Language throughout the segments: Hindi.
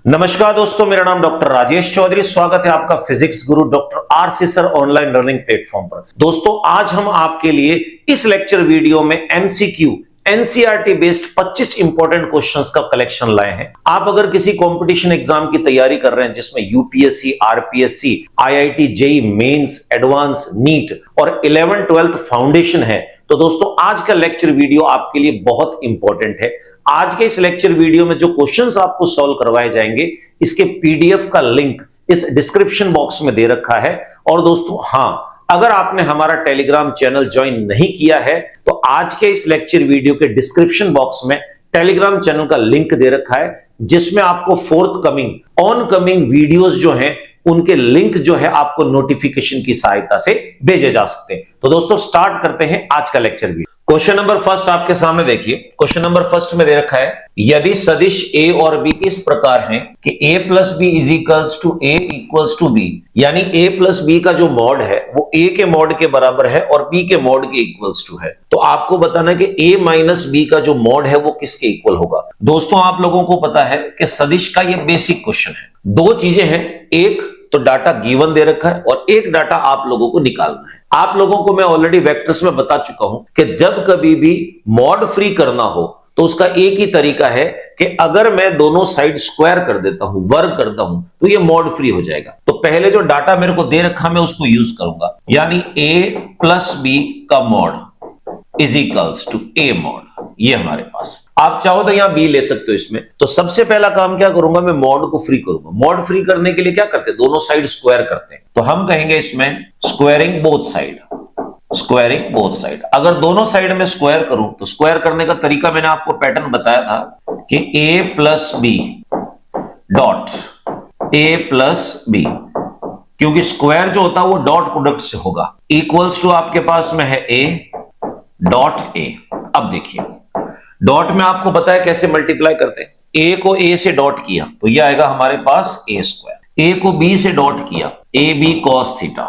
नमस्कार दोस्तों, मेरा नाम डॉक्टर राजेश चौधरी। स्वागत है आपका फिजिक्स गुरु doctor RC sir online learning platform पर। दोस्तों, आज हम आपके लिए इस लेक्चर वीडियो में MCQ NCERT based 25 important questions का कलेक्शन लाए हैं। आप अगर किसी कंपटीशन एग्जाम की तैयारी कर रहे हैं जिसमें UPSC, RPSC, IIT, JEE Mains, advance, NEET और 11th 12th फाउंडेशन है, तो दोस्तों आज का लेक्चर वीडियो आपके लिए बहुत इंपॉर्टेंट है। आज के इस लेक्चर वीडियो में जो क्वेश्चंस आपको सॉल्व करवाए जाएंगे, इसके पीडीएफ का लिंक इस डिस्क्रिप्शन बॉक्स में दे रखा है। और दोस्तों, हाँ, अगर आपने हमारा टेलीग्राम चैनल ज्वाइन नहीं किया है तो आज के इस लेक्चर वीडियो के डिस्क्रिप्शन बॉक्स में टेलीग्राम चैनल का लिंक दे रखा है, जिसमें आपको फोर्थ कमिंग ऑनकमिंग वीडियोस जो हैं उनके लिंक जो है आपको नोटिफिकेशन की सहायता से भेजे जा सकते हैं। तो दोस्तों, स्टार्ट करते हैं आज का lecture video. Question number first आपके सामने देखिए। क्वेश्चन नंबर फर्स्ट में दे रखा है, यदि सदिश ए और बी इस प्रकार हैं कि a plus b is equals to a equals to b, यानी a प्लस बी का जो मॉड है वो a के मॉड के बराबर है और b के मॉड के इक्वल्स टू है, तो आपको बताना है कि a माइनस बी का जो मॉड है वो किसके इक्वल होगा। दोस्तों, आप लोगों को पता है कि सदिश का ये बेसिक क्वेश्चन है। दो चीजें हैं, एक तो डाटा गिवन दे रखा है और एक डाटा आप लोगों को निकालना है। आप लोगों को मैं ऑलरेडी वेक्टर्स में बता चुका हूं कि जब कभी भी मॉड फ्री करना हो तो उसका एक ही तरीका है कि अगर मैं दोनों साइड स्क्वायर कर देता हूं, वर्ग करता हूं, तो ये मॉड फ्री हो जाएगा। तो पहले जो डाटा मेरे को दे रखा मैं उसको यूज करूंगा, यानी a प्लस बी का mod is equals to a mod. ये हमारे पास, आप चाहो तो यहां b ले सकते हो इसमें। तो सबसे पहला काम क्या करूंगा, मैं मॉड को फ्री करूंगा। मॉड फ्री करने के लिए क्या करते हैं, दोनों साइड स्क्वायर करते हैं, तो हम कहेंगे इसमें squaring both side, squaring both side. अगर दोनों साइड में स्क्वायर करूं तो स्क्वायर करने का तरीका मैंने आपको पैटर्न बताया था कि a plus b dot a plus b, क्योंकि स्क्वायर जो होता है वो डॉट प्रोडक्ट से होगा, इक्वल्स टू आपके पास में है a डॉट a। अब देखिए, डॉट में आपको पता है कैसे मल्टीप्लाई करते हैं। a को a से डॉट किया तो ये आएगा हमारे पास a स्क्वायर, a को b से डॉट किया a b cos theta,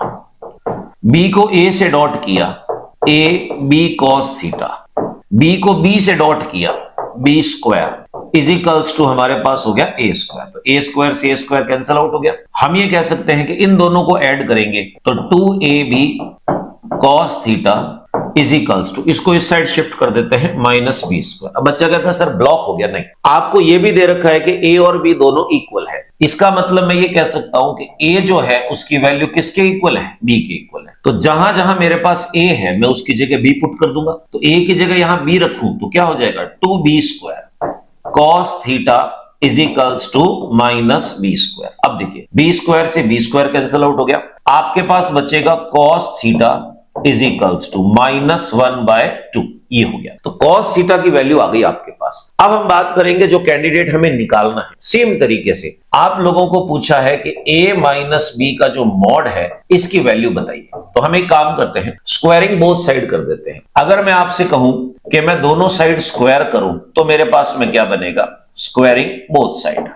b को a से डॉट किया a b cos theta, b को b से डॉट किया b square is equals to हमारे पास हो गया a स्क्वायर। तो a स्क्वायर से a स्क्वायर कैंसिल आउट हो गया। हम ये कह सकते हैं कि इन दोनों को ऐड करेंगे तो 2ab cos theta is equals to, इसको इस साइड शिफ्ट कर देते हैं, माइनस बी स्क्वायर। अब बच्चा कहता है सर ब्लॉक हो गया। नहीं, आपको यह भी दे रखा है कि a और b दोनों इक्वल है। इसका मतलब मैं ये कह सकता हूं कि a जो है उसकी वैल्यू किसके इक्वल है, b के इक्वल है। तो जहां जहां मेरे पास a है मैं उसकी जगह b पुट कर दूंगा। तो a की जगह यहां b रखूं तो क्या हो जाएगा, 2b square cos theta is equals to minus b square. अब देखिए, b स्क्वायर से b स्क्वायर कैंसिल आउट हो गया, आपके पास बचेगा cos theta is equals to -1/2। ये हो गया। तो cos थीटा की वैल्यू आ गई आपके पास। अब हम बात करेंगे जो कैंडिडेट हमें निकालना है। सेम तरीके से आप लोगों को पूछा है कि a माइनस बी का जो मॉड है इसकी वैल्यू बताइए। तो हम एक काम करते हैं, स्क्वायरिंग बोथ साइड कर देते हैं। अगर मैं आपसे कहूं कि मैं दोनों साइड स्क्वायर करूं तो मेरे पास में क्या बनेगा, स्क्वायरिंग बोथ साइड,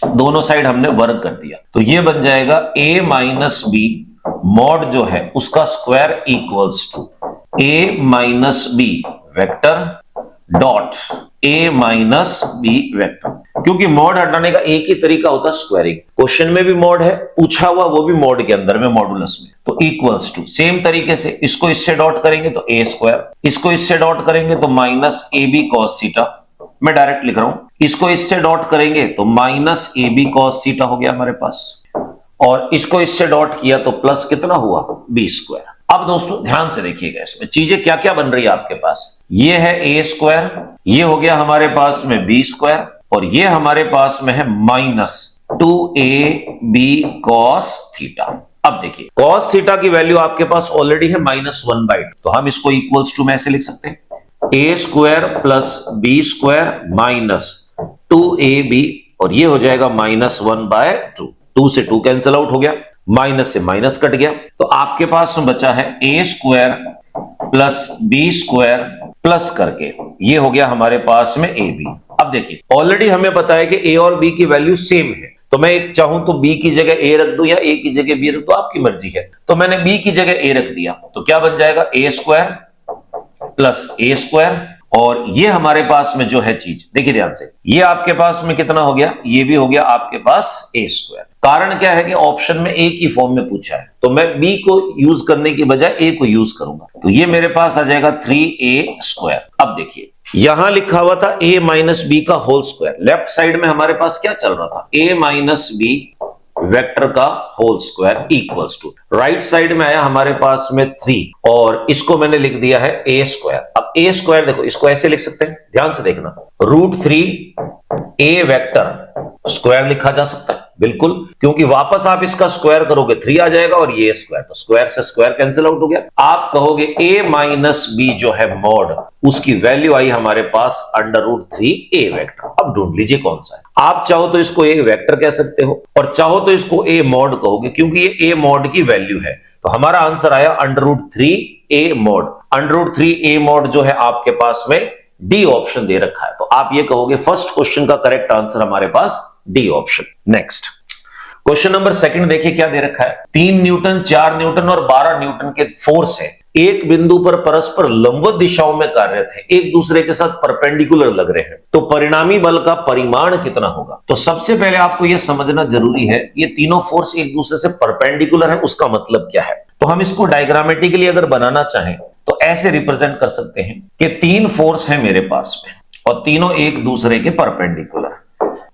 दोनों साइड हमने वर्ग कर दिया तो ये बन जाएगा a माइनस बी मॉड जो है उसका square equals to a minus b vector dot a minus b vector. क्योंकि मॉड हटाने का एक ही तरीका होता है स्क्वायरिंग। क्वेश्चन में भी मॉड है, पूछा हुआ वो भी मॉड के अंदर में, मॉडुलस में, तो इक्वल्स टू। सेम तरीके से इसको इससे डॉट करेंगे तो a स्क्वायर, इसको इससे डॉट करेंगे तो minus A B cos theta, मैं डायरेक्ट लिख रहा हूं, इसको इससे डॉट करेंगे तो minus A B cos theta हो गया हमारे पास, और इसको इससे डॉट किया तो प्लस कितना हुआ, बी स्क्वायर। अब दोस्तों ध्यान से देखिएगा, इसमें चीजें क्या क्या बन रही है आपके पास। ये है a स्क्वायर, ये हो गया हमारे पास में b स्क्वायर, और ये हमारे पास में है माइनस 2ab cos थीटा। अब देखिए, cos थीटा की वैल्यू आपके पास ऑलरेडी है -1/2, तो हम इसको इक्वल्स टू में ऐसे लिख सकते हैं, a square plus b square minus 2ab, और ये हो जाएगा -1/2। 2 से 2 कैंसिल आउट हो गया, माइनस से माइनस कट गया, तो आपके पास में बचा है a square plus B square plus करके ये हो गया हमारे पास में ab। अब देखिए, ऑलरेडी हमें पता है कि a और b की वैल्यू सेम है, तो मैं चाहूं तो b की जगह a रख दूं या a की जगह b रख दूं, आपकी मर्जी है। तो मैंने b की जगह a रख दिया तो क्या बन जाएगा, a square plus a square, और ये हमारे पास में जो है चीज, देखिए ध्यान से, ये आपके पास में कितना हो गया, ये भी हो गया आपके पास a स्क्वायर। कारण क्या है कि ऑप्शन में a की फॉर्म में पूछा है, तो मैं b को यूज करने की बजाय a को यूज करूंगा, तो ये मेरे पास आ जाएगा 3a स्क्वायर। अब देखिए यहां लिखा हुआ था a माइनस बी का होल स्क्वायर, लेफ्ट साइड में हमारे पास क्या चल रहा था, a माइनस बी वेक्टर का whole square equals to, right side में आया हमारे पास में 3 और इसको मैंने लिख दिया है a स्क्वायर। अब a स्क्वायर देखो, इसको ऐसे लिख सकते हैं, ध्यान से देखना, √3 a वेक्टर स्क्वायर लिखा जा सकता है, बिल्कुल, क्योंकि वापस आप इसका स्क्वायर करोगे 3 आ जाएगा और ये स्क्वायर, तो स्क्वायर से स्क्वायर कैंसिल आउट हो गया। आप कहोगे a माइनस बी जो है मॉड, उसकी वैल्यू आई हमारे पास √3 a वेक्टर। अब ढूंढ लीजिए कौन सा है, आप चाहो तो इसको a वेक्टर कह सकते हो और चाहो तो इसको a मॉड कहोगे, क्योंकि ये a मॉड की वैल्यू है। तो हमारा आंसर आया √3 a मॉड। √3 a मॉड जो है आपके पास में डी ऑप्शन दे रखा है, तो आप ये कहोगे फर्स्ट क्वेश्चन का करेक्ट आंसर हमारे पास D option. Next question number second देखिए क्या दे रखा है, 3 न्यूटन, 4 न्यूटन और 12 न्यूटन के फोर्स है, एक बिंदु पर परस्पर लंबवत दिशाओं में कार्य थे, एक दूसरे के साथ परपेंडिकुलर लग रहे हैं, तो परिणामी बल का परिमाण कितना होगा। तो सबसे पहले आपको यह समझना जरूरी है, ये तीनों फोर्स एक दूसरे से परपेंडिकुलर है, उसका मतलब क्या है। तो हम इसको डायग्रामेटिकली अगर बनाना चाहें तो ऐसे रिप्रेजेंट कर सकते हैं कि 3 फोर्स है मेरे पास में और तीनों एक दूसरे के परपेंडिकुलर,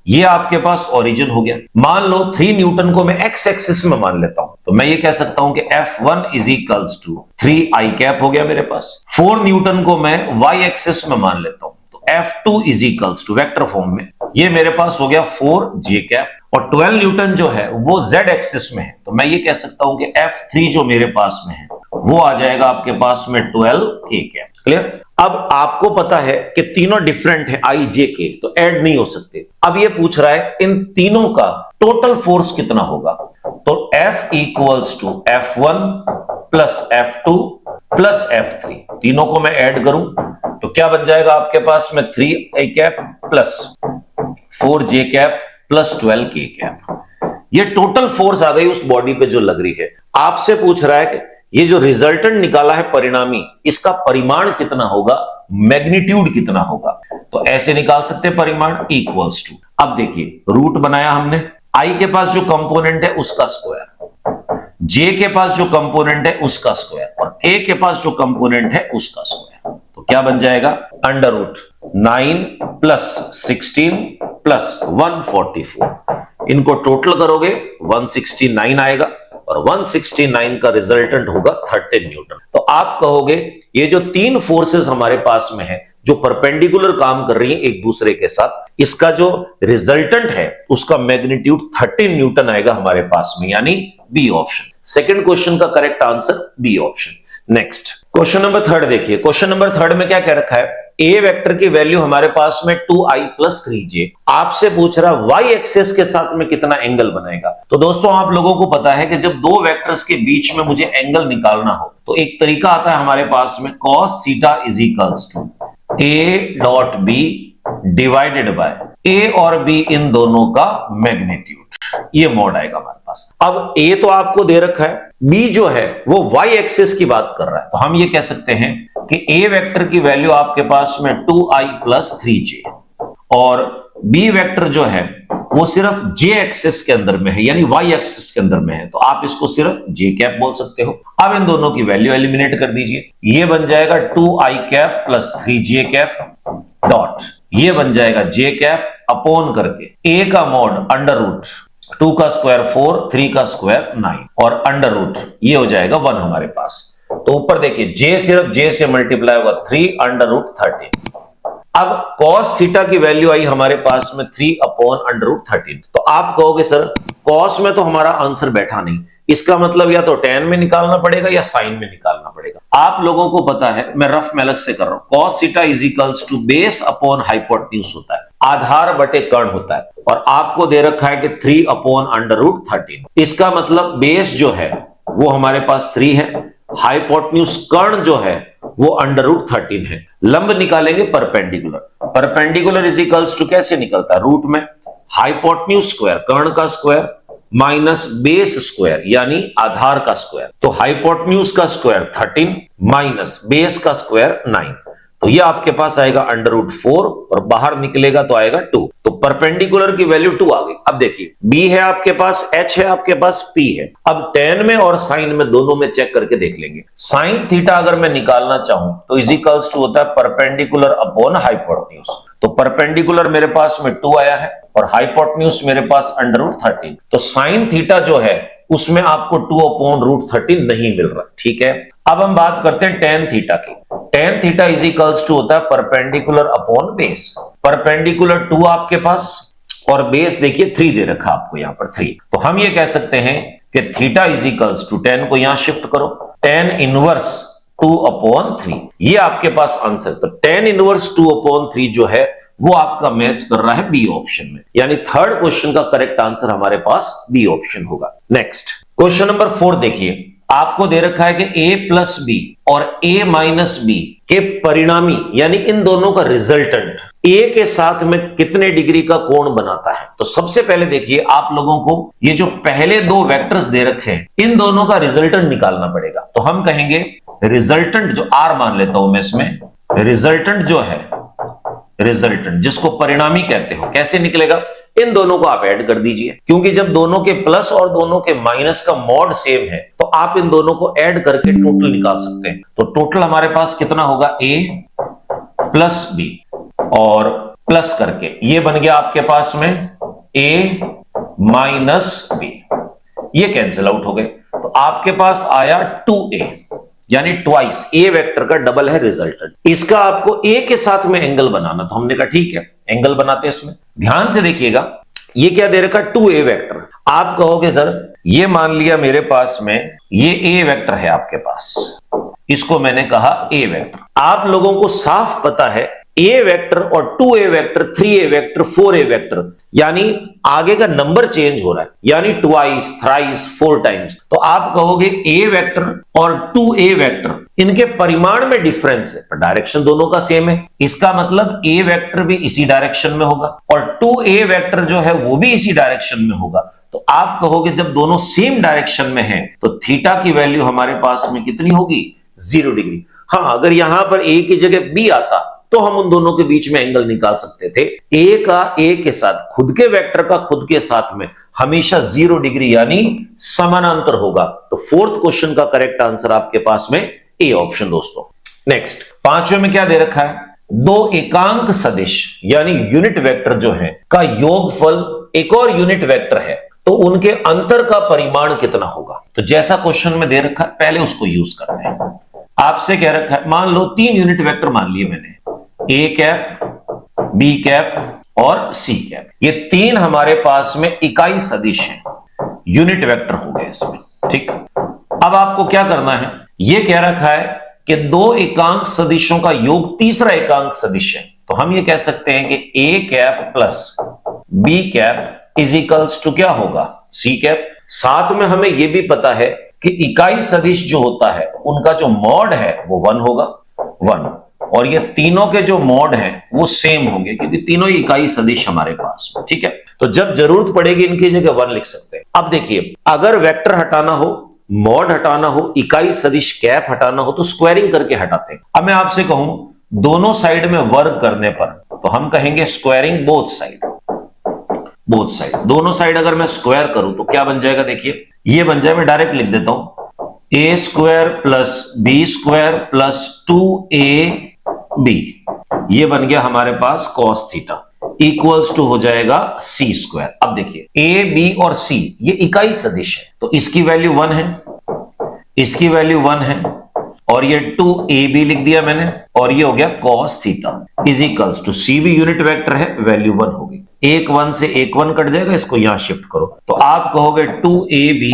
ये आपके पास ओरिजिन हो गया। मान लो 3 न्यूटन को मैं एक्स एक्सिस में मान लेता हूं, तो मैं ये कह सकता हूं कि F1 is equals to 3i cap हो गया मेरे पास। 4 न्यूटन को मैं y एक्सिस में मान लेता हूं, तो F2 is equals to vector form में, ये मेरे पास हो गया 4j कैप। और 12 न्यूटन जो है वो z एक्सिस में है, तो मैं ये कह सकता हूं कि F3 जो मेरे पास में है वो आ जाएगा आपके पास में 12k कैप। क्लियर। अब आपको पता है कि तीनों डिफरेंट है i j k, तो ऐड नहीं हो सकते। अब ये पूछ रहा है इन तीनों का टोटल फोर्स कितना होगा, तो F equals to F1 plus F2 plus F3, तीनों को मैं ऐड करूं तो क्या बन जाएगा आपके पास में 3i cap plus 4j cap plus 12k cap. ये टोटल फोर्स आ गई उस बॉडी पे जो लग रही है। आपसे पूछ रहा है कि ये जो रिजल्टेंट निकाला है परिणामी, इसका परिमाण कितना होगा, मैग्नीट्यूड कितना होगा। तो ऐसे निकाल सकते हैं परिमाण इक्वल्स टू, अब देखिए रूट बनाया हमने, i के पास जो कंपोनेंट है उसका स्क्वायर, j के पास जो कंपोनेंट है उसका स्क्वायर और k के पास जो कंपोनेंट है उसका स्क्वायर, तो क्या बन जाएगा √9 प्लस 16 प्लस 144, इनको टोटल करोगे 169 आएगा और 169 का रिजल्टेंट होगा 13 न्यूटन। तो आप कहोगे ये जो 3 फोर्सेस हमारे पास में है जो परपेंडिकुलर काम कर रही है एक दूसरे के साथ, इसका जो रिजल्टेंट है उसका मैग्नीट्यूड 13 न्यूटन आएगा हमारे पास में, यानी बी ऑप्शन। सेकंड क्वेश्चन का correct answer b option. Next question number third देखिए, क्वेश्चन नंबर थर्ड में क्या कह रखा है, ए वेक्टर की वैल्यू हमारे पास में 2i प्लस 3j, आपसे पूछ रहा y एक्सिस के साथ में कितना एंगल बनेगा। तो दोस्तों आप लोगों को पता है कि जब दो वेक्टर्स के बीच में मुझे एंगल निकालना हो तो एक तरीका आता है हमारे पास में cos theta is equals to a dot b divided by a और b इन दोनों का मैग्नीट्यूड, ये मॉड आएगा हमारे पास। अब a तो आपको दे रखा है, b जो है वो y एक्सिस की बात कर रहा है, तो हम ये कह सकते हैं कि a वेक्टर की वैल्यू आपके पास में 2i प्लस 3j और b वेक्टर जो है वो सिर्फ j एक्सिस के अंदर में है, यानी y एक्सिस के अंदर में है, तो आप इसको सिर्फ j कैप बोल सकते हो। अब इन दोनों की वैल्यू एलिमिनेट कर दीजिए, ये बन जाएगा 2i cap plus 3j cap dot, ये बन जाएगा j कैप अपॉन करके a का मॉड अंडर रूट 2 का स्क्वायर 4, 3 का स्क्वायर 9 और अंडर रूट ये हो जाएगा 1 हमारे पास। तो ऊपर देखिए j सिर्फ j से मल्टीप्लाई होगा 3 अंडर रूट 13। अब cos थीटा की वैल्यू आई हमारे पास में 3 अपॉन अंडर रूट 13। तो आप कहोगे सर cos में तो हमारा आंसर बैठा नहीं, इसका मतलब या तो tan में निकालना पड़ेगा या sin में निकालना पड़ेगा। आप लोगों को पता है, मैं रफ में अलग से कर रहा हूं, cos theta is equals to base upon hypotenuse होता है, आधार बटे कर्ण होता है, और आपको दे रखा है कि 3 अपॉन अंडर रूट 13। इसका मतलब बेस जो है वो हमारे पास 3 है, हाइपोटेन्यूज कर्ण जो है वो अंडर रूट 13 है। लंब निकालेंगे perpendicular, perpendicular is equals to कैसे निकलता है, रूट में हाइपोटेन्यूज स्क्वायर कर्ण का स्क्वायर माइनस बेस स्क्वायर यानी आधार का स्क्वायर, तो हाइपोटेन्यूज का स्क्वायर 13 माइनस बेस का स्क्वायर 9, तो ये आपके पास आएगा √4 और बाहर निकलेगा तो आएगा 2। तो परपेंडिकुलर की वैल्यू 2 आ गई। अब देखिए b है आपके पास, h है आपके पास, p है। अब tan में और sin में दोनों में चेक करके देख लेंगे। sin थीटा अगर मैं निकालना चाहूं तो इज इक्वल्स टू होता है परपेंडिकुलर अपॉन हाइपोटेन्यूज। तो परपेंडिकुलर मेरे पास में 2 आया है और हाइपोटेन्यूज मेरे पास √13। तो sin थीटा जो है उसमें आपको 2/√13 नहीं मिल रहा, ठीक है। अब हम बात करते हैं tan थीटा की। tan theta is equals to होता है परपेंडिकुलर अपॉन बेस। परपेंडिकुलर 2 आपके पास और बेस देखिए 3 दे रखा आपको यहां पर 3। तो हम ये कह सकते हैं कि theta is equals to tan को यहां शिफ्ट करो, tan इनवर्स 2/3। ये आपके पास आंसर। तो tan इनवर्स 2/3 जो है वो आपका मैच कर रहा है बी ऑप्शन में, यानी थर्ड क्वेश्चन का करेक्ट आंसर हमारे पास बी ऑप्शन होगा। नेक्स्ट क्वेश्चन नंबर 4 देखिए, आपको दे रखा है कि a प्लस बी और a माइनस बी के परिणामी यानी इन दोनों का रिजल्टेंट a के साथ में कितने डिग्री का कोण बनाता है। तो सबसे पहले देखिए आप लोगों को ये जो पहले दो वेक्टर्स दे रखे हैं इन दोनों का रिजल्टेंट निकालना पड़ेगा। तो हम कहेंगे रिजल्टेंट जो r मान लेता हूं मैं इसमें, रिजल्टेंट जो है, रिजल्टेंट जिसको परिणामी कहते हो, कैसे निकलेगा? इन दोनों को आप ऐड कर दीजिए, क्योंकि जब दोनों के प्लस और दोनों के माइनस का मॉड सेम है तो आप इन दोनों को ऐड करके टोटल निकाल सकते हैं। तो टोटल हमारे पास कितना होगा, a प्लस बी और प्लस करके ये बन गया आपके पास में a माइनस बी, ये कैंसिल आउट हो गए। तो आपके पास आया 2a यानी ट्वाइस a वेक्टर का डबल है रिजल्टेंट। इसका आपको a के साथ में एंगल बनाना, तो हमने कहा ठीक है एंगल बनाते हैं। इसमें ध्यान से देखिएगा, ये क्या दे रखा 2a वेक्टर। आप कहोगे सर ये मान लिया मेरे पास में ये a वेक्टर है आपके पास, इसको मैंने कहा a वेक्टर। आप लोगों को साफ पता है a वेक्टर और 2a vector, 3a vector, 4a vector, यानी आगे का नंबर चेंज हो रहा है, यानी ट्वाइस, थ्राइस, 4 टाइम्स। तो आप कहोगे a वेक्टर और 2a वेक्टर इनके परिमाण में डिफरेंस है पर डायरेक्शन दोनों का सेम है। इसका मतलब a वेक्टर भी इसी डायरेक्शन में होगा और 2a वेक्टर जो है वो भी इसी डायरेक्शन में होगा। तो आप कहोगे जब दोनों सेम डायरेक्शन में है तो थीटा की वैल्यू हमारे पास में कितनी होगी, 0 डिग्री। हाँ, अगर यहां पर a की जगह b आता तो हम उन दोनों के बीच में एंगल निकाल सकते थे। a का a के साथ, खुद के वेक्टर का खुद के साथ में हमेशा 0 डिग्री यानी समानांतर होगा। तो फोर्थ क्वेश्चन का करेक्ट आंसर आपके पास में ए ऑप्शन दोस्तों। नेक्स्ट पांचवें में क्या दे रखा है, दो एकांक सदिश यानी यूनिट वेक्टर जो है का योगफल एक और यूनिट वेक्टर है तो उनके अंतर का परिमाण कितना होगा। तो जैसा क्वेश्चन में दे रखा है पहले उसको यूज करते हैं। आपसे कह रखा है, मान लो 3 यूनिट वेक्टर मान लिए मैंने, a कैप, b कैप और c कैप। ये 3 हमारे पास में इकाई सदिश है, यूनिट वेक्टर हो गए इसमें, ठीक। अब आपको क्या करना है, ये कह रखा है कि 2 एकांक सदिशों का योग तीसरा एकांक सदिश है। तो हम ये कह सकते हैं कि a cap plus b cap is equals to क्या होगा, c कैप। साथ में हमें यह भी पता है कि इकाई सदिश जो होता है उनका जो मॉड है वो 1 होगा, 1, और ये तीनों के जो मॉड हैं वो सेम होंगे क्योंकि तीनों ही इकाई सदिश हमारे पास, ठीक है। तो जब जरूरत पड़ेगी इनकी जगह 1 लिख सकते हैं। अब देखिए अगर वेक्टर हटाना हो, मॉड हटाना हो, इकाई सदिश कैप हटाना हो तो स्क्वायरिंग करके हटाते हैं। अब मैं आपसे कहूं दोनों साइड में वर्ग करने पर तो हम कहेंगे squaring both side, both side. दोनों साइड अगर मैं स्क्वायर करूं तो क्या बन जाएगा, देखिए ये बन जाए, मैं डायरेक्ट लिख देता हूं, a square plus B square plus 2ab, ये बन गया हमारे पास cos थीटा इक्वल्स टू हो जाएगा c स्क्वायर। अब देखिए a, b और c ये इकाई सदिश है तो इसकी वैल्यू 1 है, इसकी वैल्यू 1 है और ये 2ab लिख दिया मैंने और ये हो गया cos theta is equals to c भी यूनिट वेक्टर है, वैल्यू 1 होगी। एक 1 से एक 1 कट जाएगा, इसको यहां शिफ्ट करो तो आप कहोगे 2ab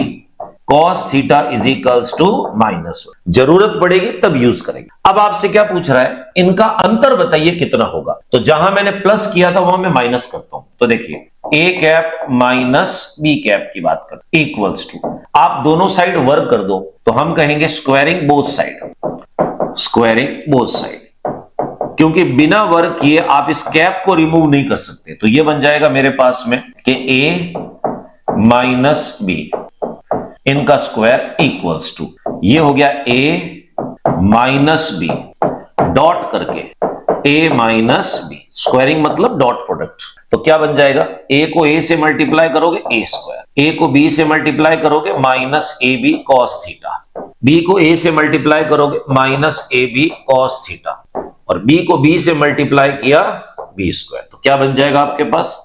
cos theta is equals to -1। जरूरत पड़ेगी तब यूज करेंगे। अब आपसे क्या पूछ रहा है, इनका अंतर बताइए कितना होगा। तो जहां मैंने प्लस किया था वहां मैं माइनस करता हूं। तो देखिए a cap minus b cap की बात कर इक्वल्स टू, आप दोनों साइड वर्क कर दो तो हम कहेंगे squaring both side, squaring both side, क्योंकि बिना वर्क किए आप इस कैप को रिमूव नहीं कर सकते। तो ये बन जाएगा मेरे पास में कि a माइनस b इनका स्क्वायर इक्वल्स टू, ये हो गया a माइनस b डॉट करके ए माइनस बी, स्क्वायरिंग मतलब डॉट प्रोडक्ट। तो क्या बन जाएगा, ए को ए से मल्टीप्लाई करोगे ए स्क्वायर, ए को बी से मल्टीप्लाई करोगे minus A B cos theta, B को ए से मल्टीप्लाई करोगे minus A B cos theta, और बी को बी से मल्टीप्लाई किया बी स्क्वायर। तो क्या बन जाएगा आपके पास,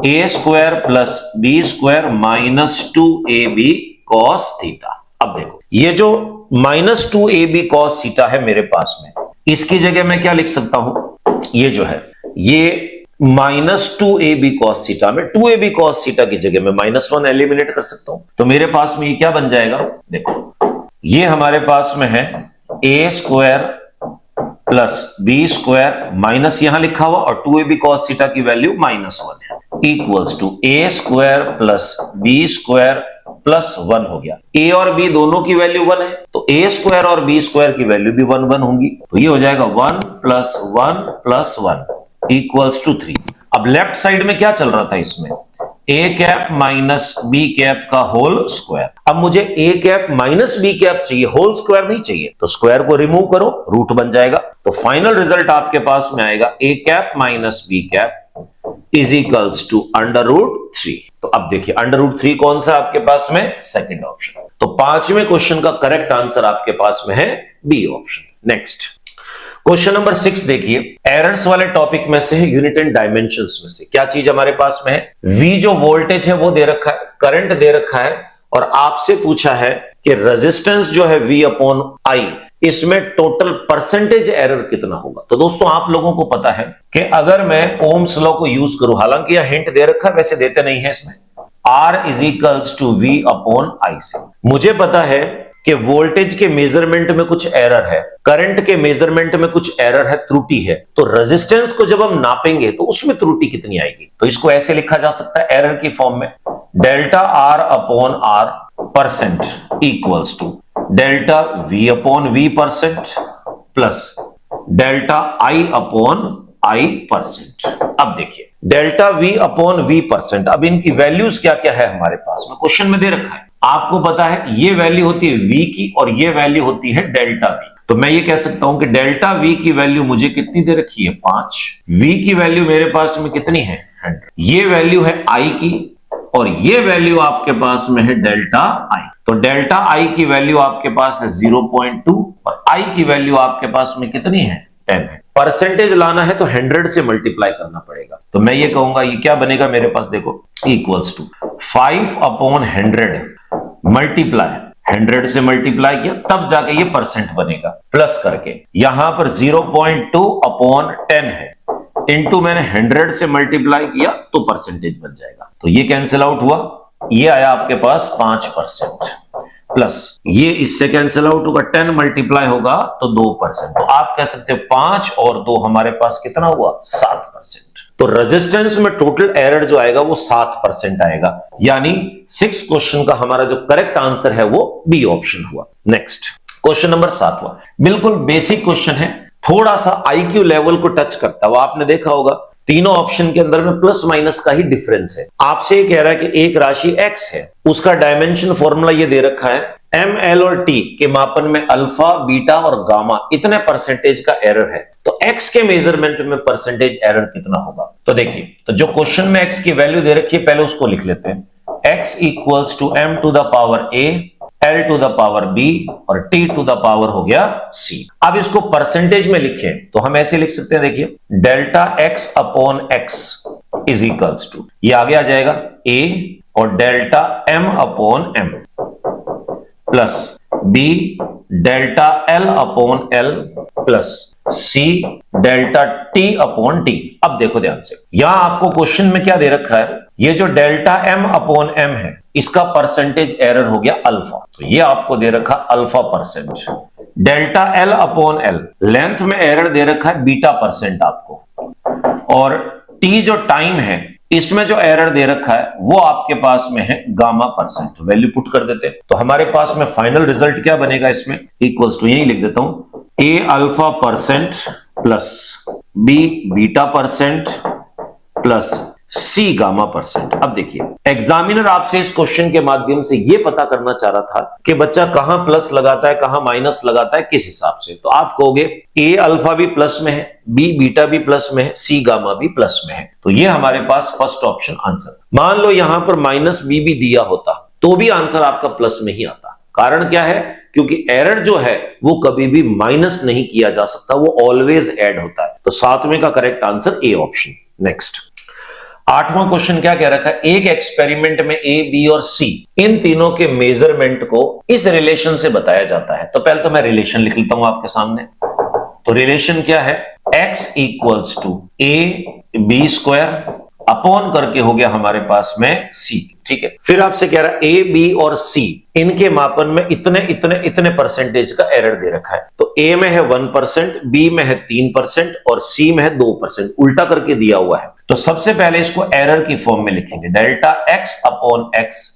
A square plus B square minus 2ab cos theta. अब देखो ये जो माइनस 2ab कॉस थीटा है मेरे पास में, इसकी जगह मैं क्या लिख सकता हूं, ये जो है ये माइनस 2ab कॉस थीटा में 2ab कॉस थीटा की जगह में -1 एलिमिनेट कर सकता हूं। तो मेरे पास में ये क्या बन जाएगा, देखो ये हमारे पास में है A square plus B square minus यहां लिखा हुआ और 2ab कॉस थीटा की वैल्यू -1 है, equals to A square plus B square plus 1 हो गया। ए और बी दोनों की वैल्यू 1 है, तो ए स्क्वायर और बी स्क्वायर की वैल्यू भी 1 1 होंगी। तो ये हो जाएगा 1 प्लस 1 प्लस 1 इक्वल्स टू 3। अब लेफ्ट साइड में क्या चल रहा था इसमें, ए कैप माइनस बी कैप का होल स्क्वायर। अब मुझे ए कैप माइनस बी कैप चाहिए, होल स्क्वायर नहीं चाहिए, तो स्क्वायर को रिमूव करो, रूट बन जाएगा। तो फाइनल रिजल्ट आपके पास में आएगा A cap minus B cap is equals to √3। तो अब देखिए √3 कौन सा आपके पास में, सेकंड ऑप्शन। तो पांचवें क्वेश्चन का करेक्ट आंसर आपके पास में है B option. Next question number 6 देखिए, एरर्स वाले टॉपिक में से है, यूनिट एंड डायमेंशंस में से। क्या चीज हमारे पास में है, V जो वोल्टेज है वो दे रखा है, करंट दे रखा है, और आपसे पूछा है कि रेजिस्टेंस जो है V अपॉन I, इसमें टोटल परसेंटेज एरर कितना होगा। तो दोस्तों आप लोगों को पता है कि अगर मैं ओम्स लॉ को यूज करूं, हालांकि यह हिंट दे रखा है, वैसे देते नहीं है इसमें, R is equals to V upon I से मुझे पता है कि वोल्टेज के मेजरमेंट में कुछ एरर है, करंट के मेजरमेंट में कुछ एरर है, त्रुटि है, तो रेजिस्टेंस को जब हम नापेंगे तो उसमें त्रुटि कितनी आएगी। तो इसको ऐसे लिखा जा सकता है एरर की फॉर्म में, delta R upon R percent equals to delta V upon V percent plus delta I upon I percent. अब देखिए delta V upon V percent, अब इनकी वैल्यूज क्या क्या है हमारे पास में, क्वेश्चन में दे रखा है, आपको पता है ये वैल्यू होती है V की और ये वैल्यू होती है डेल्टा V। तो मैं ये कह सकता हूं कि डेल्टा V की वैल्यू मुझे कितनी दे रखी है, 5, V की वैल्यू मेरे पास में कितनी है, 100, ये वैल्यू है I की, और ये वैल्यू आपके पास में है डेल्टा I। तो डेल्टा I की वैल्यू आपके पास है 0.2 और I की वैल्यू आपके पास में कितनी है, 10 है। परसेंटेज लाना है तो 100 से मल्टीप्लाई करना पड़ेगा। तो मैं ये कहूंगा ये क्या बनेगा मेरे पास, देखो इक्वल्स टू 5 अपॉन 100 मल्टीप्लाई 100 से मल्टीप्लाई किया तब जाके ये परसेंट बनेगा, प्लस करके यहां पर 0.2 अपॉन 10 है, इनटू मैंने 100 से मल्टीप्लाई किया तो परसेंटेज बन जाएगा। तो ये कैंसिल आउट हुआ, ये आया आपके पास 5%, प्लस ये इससे कैंसिल आउट होगा, 10 मल्टीप्लाई होगा तो 2%। तो आप कह सकते हो 5 और 2 हमारे पास कितना हुआ, 7%। तो रेजिस्टेंस में टोटल एरर जो आएगा वो 7% आएगा, यानी 6 क्वेश्चन का हमारा जो करेक्ट आंसर है वो बी ऑप्शन हुआ। नेक्स्ट क्वेश्चन नंबर 7वां, बिल्कुल बेसिक क्वेश्चन है, थोड़ा सा IQ लेवल को टच करता है। वो आपने देखा होगा तीनों ऑप्शन के अंदर में प्लस माइनस का ही डिफरेंस है। आपसे ये कह रहा है कि एक राशि x है, उसका डायमेंशन फॉर्मूला ये दे रखा है, m, l और t के मापन में अल्फा, बीटा और गामा इतने परसेंटेज का एरर है, तो x के मेजरमेंट में परसेंटेज एरर कितना होगा। तो देखिए, तो जो क्वेश्चन में x की वैल्यू दे रखी है पहले उसको लिख लेते हैं, x equals to m to the power a, L to the power B और T टू द पावर हो गया C। अब इसको परसेंटेज में लिखें तो हम ऐसे लिख सकते हैं, देखिए delta x upon x is equals to, ये आगे आ जाएगा A और delta m upon m plus B delta L upon L plus C delta T upon T। अब देखो ध्यान से, यहां आपको क्वेश्चन में क्या दे रखा है, ये जो डेल्टा m अपॉन m है इसका परसेंटेज एरर हो गया अल्फा, तो ये आपको दे रखा alpha percent. Delta L upon L, length में एरर दे रखा है बीटा परसेंट आपको, और T जो टाइम है इसमें जो एरर दे रखा है वो आपके पास में है गामा परसेंट। वैल्यू पुट कर देते हैं तो हमारे पास में फाइनल रिजल्ट क्या बनेगा, इसमें इक्वल्स टू, यही लिख देता हूं, A alpha percent plus B beta percent plus C gamma percent. अब देखिए, एग्जामिनर आपसे इस क्वेश्चन के माध्यम से यह पता करना चाह रहा था कि बच्चा कहां प्लस लगाता है, कहां माइनस लगाता है, किस हिसाब से। तो आप कहोगे A अल्फा भी प्लस में है, B बीटा भी प्लस में है, C गामा भी प्लस में है। तो ये हमारे पास फर्स्ट ऑप्शन आंसर। मान लो यहां पर माइनस B भी दिया होता तो भी आंसर आपका प्लस में ही आता। कारण क्या है? क्योंकि एरर जो है वो कभी भी माइनस नहीं किया जा सकता, वो ऑलवेज ऐड होता है। तो सातवें का correct answer A option. Next, आठवां क्वेश्चन क्या कह रखा है? एक एक्सपेरिमेंट में ए, बी और सी इन तीनों के मेजरमेंट को इस रिलेशन से बताया जाता है। तो पहले तो मैं रिलेशन लिख लेता हूं आपके सामने। तो रिलेशन क्या है? x equals to A B square upon करके हो गया हमारे पास में c। ठीक है, फिर आपसे कह रहा है ए, बी और c इनके मापन में इतने इतने इतने परसेंटेज का एरर दे रखा है। तो a में है 1%, b में है 3% और c में है 2%, उल्टा करके दिया हुआ है। तो सबसे पहले इसको एरर की फॉर्म में लिखेंगे। Delta x upon x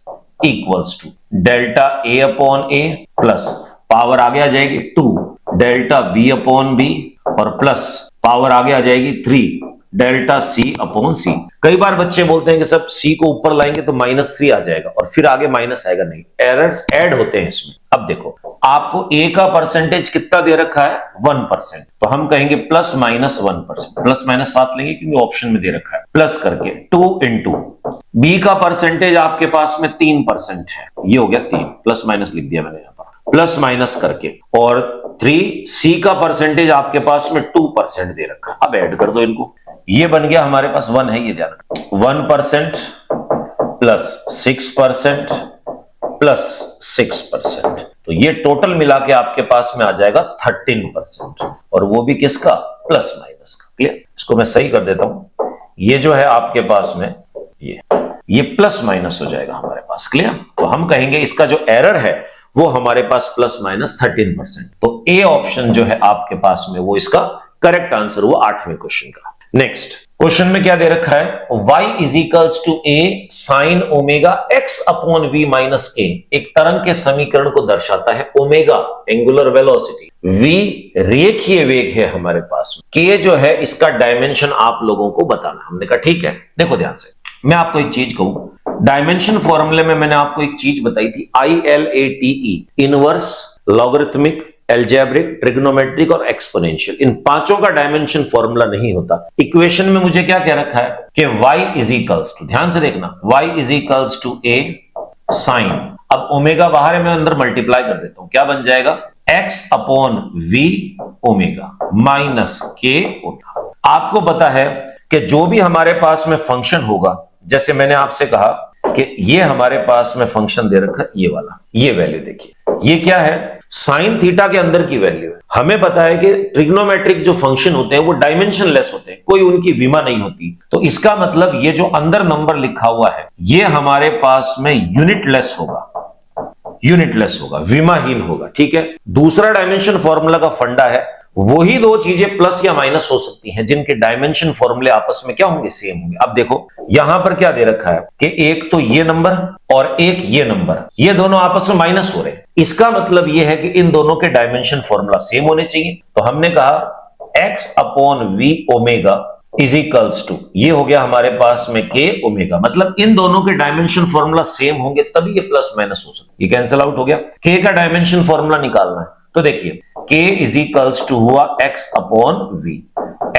equals to delta a upon a plus power आगे आ जाएगी 2 डेल्टा b अपॉन b और प्लस पावर आगे आ जाएगी 3 डेल्टा c अपॉन c। कई बार बच्चे बोलते हैं कि सब c को ऊपर लाएंगे तो -3 आ जाएगा और फिर आगे माइनस आएगा। नहीं, एरर्स ऐड होते हैं इसमें। अब देखो, आपको a का परसेंटेज कितना दे रखा है? 1%। तो हम कहेंगे प्लस माइनस 1%, प्लस माइनस साथ लेंगे क्योंकि ऑप्शन में दे रखा है। प्लस करके 2 इंटू b का परसेंटेज आपके पास में 3% है, ये हो गया 3, प्लस माइनस लिख दिया मैंने यहां पर, प्लस माइनस करके, और 3 c का परसेंटेज आपके पास में 2% दे रखा। अब ऐड कर दो इनको, ये बन गया हमारे पास 1 है, ये ध्यान रखो। 1% प्लस 6% प्लस 6%, तो ये टोटल मिला के आपके पास में आ जाएगा 13%, और वो भी किसका? प्लस माइनस का। क्लियर? इसको मैं सही कर देता हूं। ये जो है आपके पास में ये प्लस माइनस हो जाएगा हमारे पास। क्लियर? तो हम कहेंगे इसका जो एरर है वो हमारे पास प्लस माइनस 13%। तो ए ऑप्शन जो है आपके पास में वो इसका करेक्ट आंसर हुआ 8वें क्वेश्चन का। नेक्स्ट क्वेश्चन में क्या दे रखा है? y is equals to A sine omega x upon v minus k। एक तरंग के समीकरण को दर्शाता है। ओमेगा एंगुलर वेलोसिटी, v रेखीय वेग है हमारे पास में, k जो है इसका डायमेंशन आप लोगों को बताना। हमने कहा ठीक है। देखो ध्यान से, मैं आपको एक चीज कहूं, डायमेंशन फॉर्मूले में मैंने आपको एक चीज बताई थी, ILATE, inverse, logarithmic, algebraic, trigonometric और एक्सपोनेंशियल। इन पांचों का डायमेंशन फॉर्मूला नहीं होता। इक्वेशन में मुझे क्या कह रखा है कि y इज इक्वल्स टू, ध्यान से देखना, y is equals to a sine, अब ओमेगा बाहर है, मैं अंदर मल्टीप्लाई कर देता हूं, क्या बन जाएगा? x upon v omega minus k omega. आपको पता है कि जो भी हमारे पास में फंक्शन होगा, जैसे मैंने आपसे कहा कि ये हमारे पास में फंक्शन दे रखा है, ये वाला, ये वैल्यू देखिए, ये क्या है? साइन थीटा के अंदर की वैल्यू है। हमें पता है कि ट्रिग्नोमेट्रिक जो फंक्शन होते हैं वो डायमेंशनलेस होते हैं, कोई उनकी विमा नहीं होती। तो इसका मतलब ये जो अंदर नंबर लिखा हुआ है ये हमारे पास में यूनिटलेस होगा, यूनिटलेस होगा, विमाहीन होगा। ठीक है, दूसरा डायमेंशन फॉर्मूला का फंडा है, वही दो चीजें प्लस या माइनस हो सकती हैं जिनके डायमेंशन फॉर्मूले आपस में क्या होंगे? सेम होंगे। अब देखो यहां पर क्या दे रखा है कि एक तो ये नंबर और एक ये नंबर, ये दोनों आपस में माइनस हो रहे हैं। इसका मतलब ये है कि इन दोनों के डायमेंशन फॉर्मूला सेम होने चाहिए। तो हमने कहा x upon v omega is equals to, ये हो गया हमारे पास में k ओमेगा, मतलब इन दोनों के डायमेंशन फॉर्मूला सेम होंगे तभी ये प्लस माइनस हो सकता है। ये कैंसिल आउट हो गया। k का डायमेंशन फॉर्मूला निकालना है, तो देखिए k इज इक्वल्स टू हुआ x अपॉन v।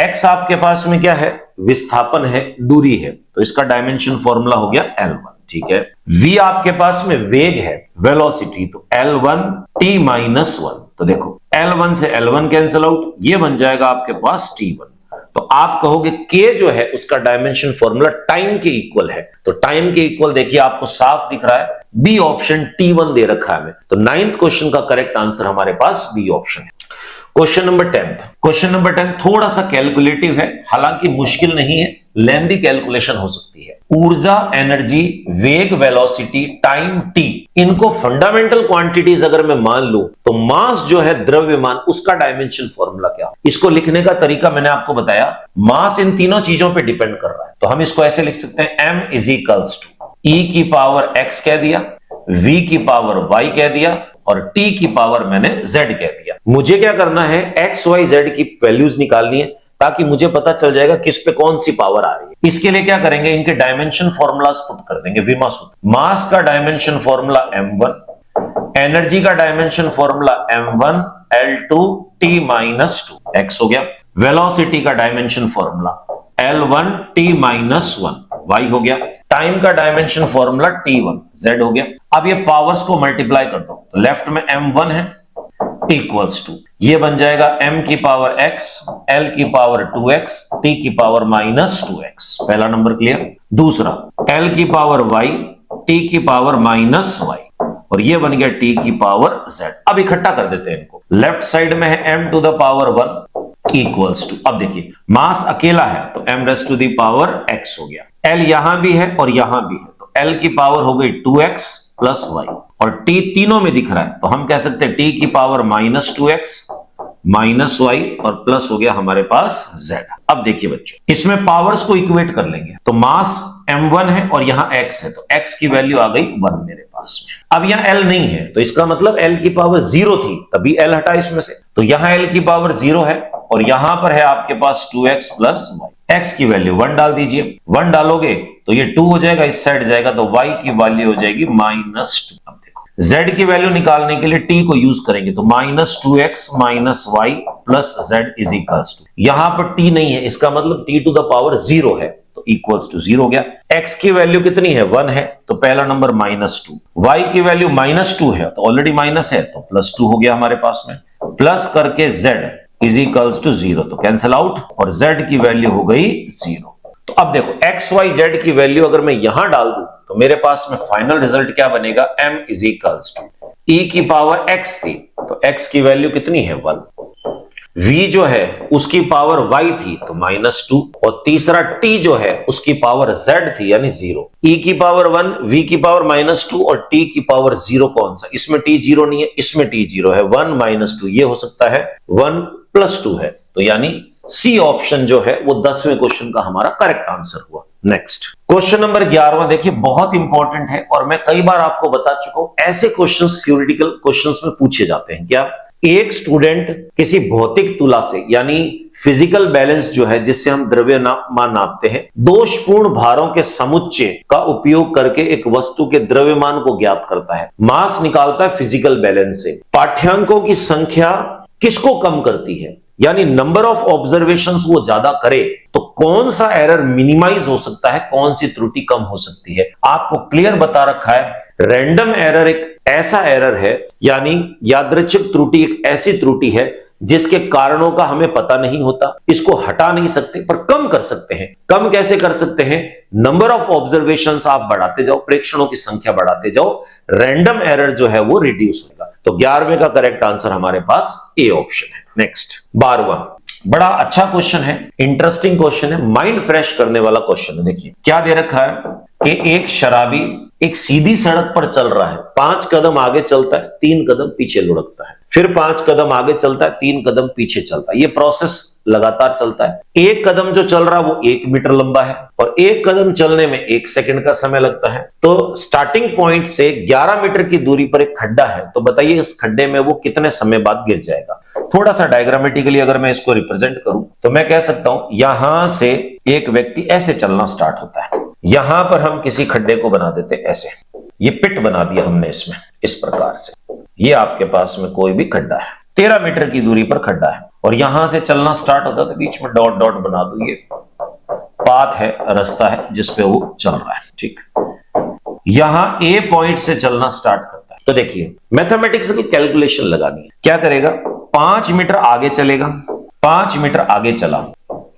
x आपके पास में क्या है? विस्थापन है, दूरी है, तो इसका डायमेंशन फॉर्मूला हो गया L1। ठीक है, v आपके पास में वेग है, वेलोसिटी, तो L1 t माइनस 1। तो देखो L1 से L1 कैंसिल आउट, ये बन जाएगा आपके पास T1। तो आप कहोगे k जो है उसका डायमेंशन फॉर्मूला टाइम के इक्वल है, तो टाइम के इक्वल देखिए आपको साफ दिख रहा है, बी ऑप्शन T1 दे रखा है हमें। तो 9th क्वेश्चन का करेक्ट आंसर हमारे पास बी ऑप्शन है। क्वेश्चन नंबर 10, क्वेश्चन नंबर 10 थोड़ा सा कैलकुलेटिव है, हालांकि मुश्किल नहीं है, लेंथी कैलकुलेशन हो सकती है। ऊर्जा, एनर्जी, वेग, वेलोसिटी, टाइम, टी, इनको फंडामेंटल क्वांटिटीज अगर मैं मान लूं तो मास जो है द्रव्यमान, उसका डायमेंशन फॉर्मूला क्या हो? इसको लिखने का तरीका मैंने आपको बताया, मास इन तीनों चीजों पे डिपेंड कर रहा है। तो हम इसको ऐसे लिख सकते हैं, m is equals to e की पावर x कह दिया, v की पावर y कह दिया और t की पावर मैंने z कह दिया। मुझे क्या करना है? x, y, z की वैल्यूज निकालनी है ताकि मुझे पता चल जाएगा किस पे कौन सी पावर आ रही है। इसके लिए क्या करेंगे, इनके डायमेंशन फॉर्मूलाज पुट कर देंगे, विमा सूत्र। मास का डायमेंशन फॉर्मूला m1, एनर्जी का dimension formula m1 L2 T minus 2 x हो गया। वेलोसिटी का dimension formula L1 T minus 1 y हो गया। टाइम का डायमेंशन फॉर्मूला T1 z हो गया। अब ये पावर्स को मल्टीप्लाई कर दो, तो लेफ्ट में m1 है इक्वल्स टू, ये बन जाएगा m की पावर x, l की पावर 2x, t की पावर माइनस 2x। पहला नंबर क्लियर। दूसरा l की पावर y, t की पावर माइनस y, और ये बन गया t की पावर z। अब इकट्ठा कर देते हैं इनको, लेफ्ट साइड में है m to the power 1 equals to, अब देखिए मास अकेला है तो m raise to the power x हो गया, l यहां भी है और यहां भी है, तो l की पावर हो गई 2x प्लस y, और t तीनों में दिख रहा है तो हम कह सकते हैं t की power minus 2x minus y और प्लस हो गया हमारे पास z। अब देखिए बच्चों, इसमें पावर्स को इक्वेट कर लेंगे, तो मास m1 है और यहां x है, तो x की वैल्यू आ गई 1 मेरे पास में। अब यहां l नहीं है तो इसका मतलब l की पावर 0 थी, तभी l हटा इसमें से, तो यहां l की पावर 0 है और यहां पर है आपके पास 2x प्लस y। x की वैल्यू 1 डाल दीजिए, 1 डालोगे तो ये 2 हो जाएगा, इस साइड जाएगा तो y की वैल्यू हो जाएगी माइनस 2। अब देखो z की वैल्यू निकालने के लिए t को यूज करेंगे, तो minus 2x minus y plus z is equals to, यहां पर t नहीं है, इसका मतलब t टू द पावर 0 है, तो इक्वल्स टू 0 हो गया। x की वैल्यू कितनी है 1 है, तो पहला नंबर माइनस 2, y की वैल्यू माइनस 2 है तो ऑलरेडी माइनस है तो प्लस 2 हो गया हमारे पास में, प्लस करके z इज इक्वल्स टू 0, तो कैंसिल आउट और z की वैल्यू हो गई 0। तो अब देखो x y z की वैल्यू अगर मैं यहां डाल दूं तो मेरे पास में फाइनल रिजल्ट क्या बनेगा, m is equals to e की पावर x थी तो x की वैल्यू कितनी है 1, v जो है उसकी पावर y थी तो माइनस 2, और तीसरा t जो है उसकी पावर z थी यानी 0। e की पावर 1, v की पावर माइनस 2 और t की पावर 0 कौन सा, इसमें t 0 नहीं है, इसमें t 0 है, 1 माइनस 2 ये हो सकता है 1 प्लस 2 है, तो यानी सी ऑप्शन जो है वो 10वें क्वेश्चन का हमारा करेक्ट आंसर हुआ। नेक्स्ट क्वेश्चन नंबर 11वां देखिए, बहुत इंपॉर्टेंट है और मैं कई बार आपको बता चुका हूं, ऐसे क्वेश्चंस थ्योरेटिकल क्वेश्चंस में पूछे जाते हैं। क्या एक स्टूडेंट किसी भौतिक तुला से यानी फिजिकल बैलेंस जो है जिससे हम द्रव्यमान नापते हैं, दोषपूर्ण भारों के समुच्चय का उपयोग करके एक वस्तु के द्रव्यमान को ज्ञात करता है, मास निकालता है फिजिकल बैलेंस से, पाठ्यांकों की संख्या किसको कम करती है, यानी नंबर ऑफ ऑब्जर्वेशंस वो ज्यादा करे तो कौन सा एरर मिनिमाइज हो सकता है, कौन सी त्रुटि कम हो सकती है, आपको क्लियर बता रखा है। रैंडम एरर एक ऐसा एरर है, यानी यादृच्छिक त्रुटि एक ऐसी त्रुटि है जिसके कारणों का हमें पता नहीं होता, इसको हटा नहीं सकते पर कम कर सकते हैं। कम कैसे कर सकते हैं, नंबर ऑफ ऑब्जर्वेशंस आप बढ़ाते जाओ, प्रेक्षणों की संख्या बढ़ाते जाओ, रैंडम एरर जो है वो रिड्यूस होगा। तो 11वें का करेक्ट आंसर हमारे पास ए ऑप्शन है। नेक्स्ट 12वां, बड़ा अच्छा क्वेश्चन है, इंटरेस्टिंग क्वेश्चन है, माइंड फ्रेश करने वाला क्वेश्चन है। देखिए क्या दे रखा है कि एक शराबी एक सीधी सड़क पर चल रहा है, 5 कदम आगे चलता है, 3 कदम पीछे लुढ़कता है, फिर 5 कदम आगे चलता है, 3 कदम पीछे चलता है, ये प्रोसेस लगातार चलता है। एक कदम जो चल रहा है वो 1 मीटर लंबा है और एक कदम चलने में 1 सेकंड का समय लगता है। तो स्टार्टिंग पॉइंट से 11 मीटर की दूरी पर एक खड्डा है, तो बताइए इस खड्डे में वो कितने समय बाद गिर जाएगा। थोड़ा सा डायग्रामेटिकली अगर मैं इसको रिप्रेजेंट करूं तो मैं कह सकता हूं यहां से एक व्यक्ति ऐसे चलना स्टार्ट होता है, यहां पर हम किसी खड्डे को बना देते ऐसे, ये पिट बना दिया हमने इसमें इस प्रकार से, ये आपके पास में कोई भी खड्डा है, 13 मीटर की दूरी पर खड्डा है और यहां से चलना स्टार्ट होता है, तो बीच में डॉट डॉट बना दो, ये पाथ है, रास्ता है जिसपे वो चल रहा है। ठीक, यहां ए पॉइंट से चलना स्टार्ट करता है। तो देखिए मैथमेटिक्स की कैलकुलेशन लगानी है, क्या करेगा, 5 मीटर आगे चलेगा, 5 मीटर आगे चला,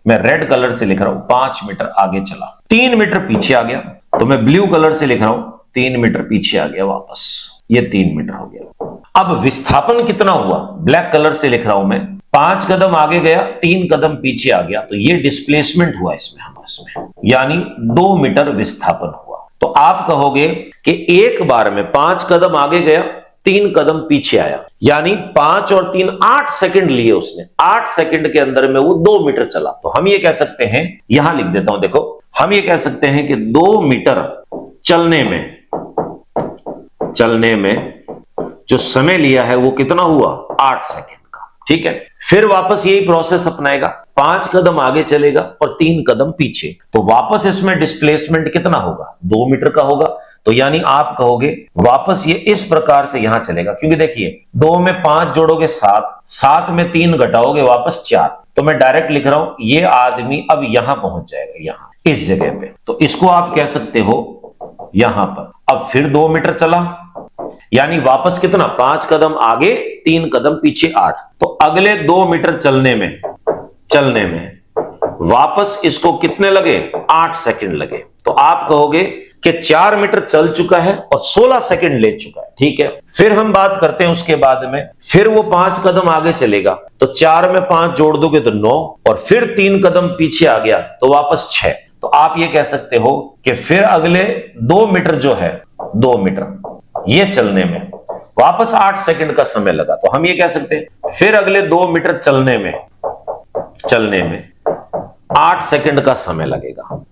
मैं रेड कलर से लिख रहा हूं 5 मीटर आगे चला, 3 मीटर पीछे आ गया, तो मैं ब्लू कलर से लिख रहा हूं 3 मीटर पीछे आ गया वापस, ये 3 मीटर हो गया। अब विस्थापन कितना हुआ, ब्लैक कलर से लिख रहा हूं मैं, 5 कदम आगे गया, 3 कदम पीछे आ गया, तो ये डिस्प्लेसमेंट हुआ इसमें हमारे, यानी 2 मीटर विस्थापन हुआ। तो आप कहोगे कि एक बार में 5 कदम आगे गया, 3 कदम पीछे आया, यानी 5 और 3 8 सेकंड लिए उसने, 8 सेकंड के अंदर में वो 2 मीटर चला। तो हम ये कह सकते हैं, यहां लिख देता हूं, देखो हम ये कह सकते हैं कि 2 मीटर चलने में जो समय लिया है वो कितना हुआ, 8 सेकंड का। ठीक है, फिर वापस यही प्रोसेस अपनाएगा, 5 कदम आगे चलेगा और 3 कदम पीछे। तो वापस इसमें डिस्प्लेसमेंट कितना होगा, 2 मीटर का होगा। तो यानी आप कहोगे वापस ये इस प्रकार से यहां चलेगा, क्योंकि देखिए 2 में 5 जोड़ोगे 7, 7 में 3 घटाओगे वापस 4। तो मैं डायरेक्ट लिख रहा हूं, ये आदमी अब यहां पहुंच जाएगा, यहां इस जगह पे। तो इसको आप कह सकते हो यहां पर। अब फिर 2 मीटर चला, यानी वापस कितना, 5 कदम आगे 3 कदम पीछे 8। तो अगले 2 मीटर चलने में वापस इसको कितने लगे, 8 सेकंड लगे। तो आप कहोगे कि 4 मीटर चल चुका है और 16 सेकंड ले चुका है। ठीक है, फिर हम बात करते हैं उसके बाद में, फिर वो 5 कदम आगे चलेगा, तो 4 में 5 जोड़ दोगे तो 9, और फिर 3 कदम पीछे आ गया तो वापस 6। तो आप ये कह सकते हो कि फिर अगले 2 मीटर जो है, 2 मीटर ये चलने में वापस 8 सेकंड का समय लगा। तो हम ये कह सकते हैं फिर अगले 2 मीटर चलने में 8 सेकंड का समय लगेगा।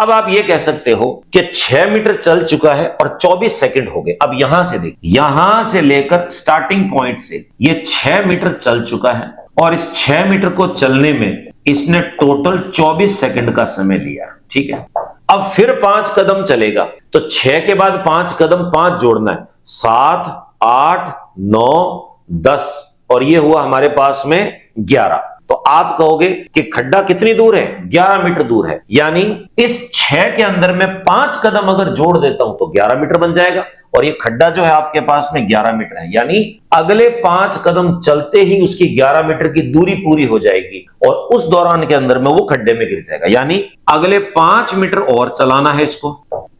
अब आप ये कह सकते हो कि 6 मीटर चल चुका है और 24 सेकंड हो गए। अब यहां से देखिए, यहां से लेकर स्टार्टिंग पॉइंट से ये 6 मीटर चल चुका है और इस 6 मीटर को चलने में इसने टोटल 24 सेकंड का समय लिया। ठीक है, अब फिर 5 कदम चलेगा, तो 6 के बाद 5 कदम 5 जोड़ना है, 7, 8, 9, 10 और ये हुआ हमारे पास में 11। तो आप कहोगे कि खड्डा कितनी दूर है, 11 मीटर दूर है। यानी इस 6 के अंदर में 5 कदम अगर जोड़ देता हूं तो 11 मीटर बन जाएगा, और ये खड्डा जो है आपके पास में 11 मीटर है। यानी अगले 5 कदम चलते ही उसकी 11 मीटर की दूरी पूरी हो जाएगी और उस दौरान के अंदर में वो खड्डे में गिर जाएगा। यानी अगले 5 मीटर और चलाना है इसको,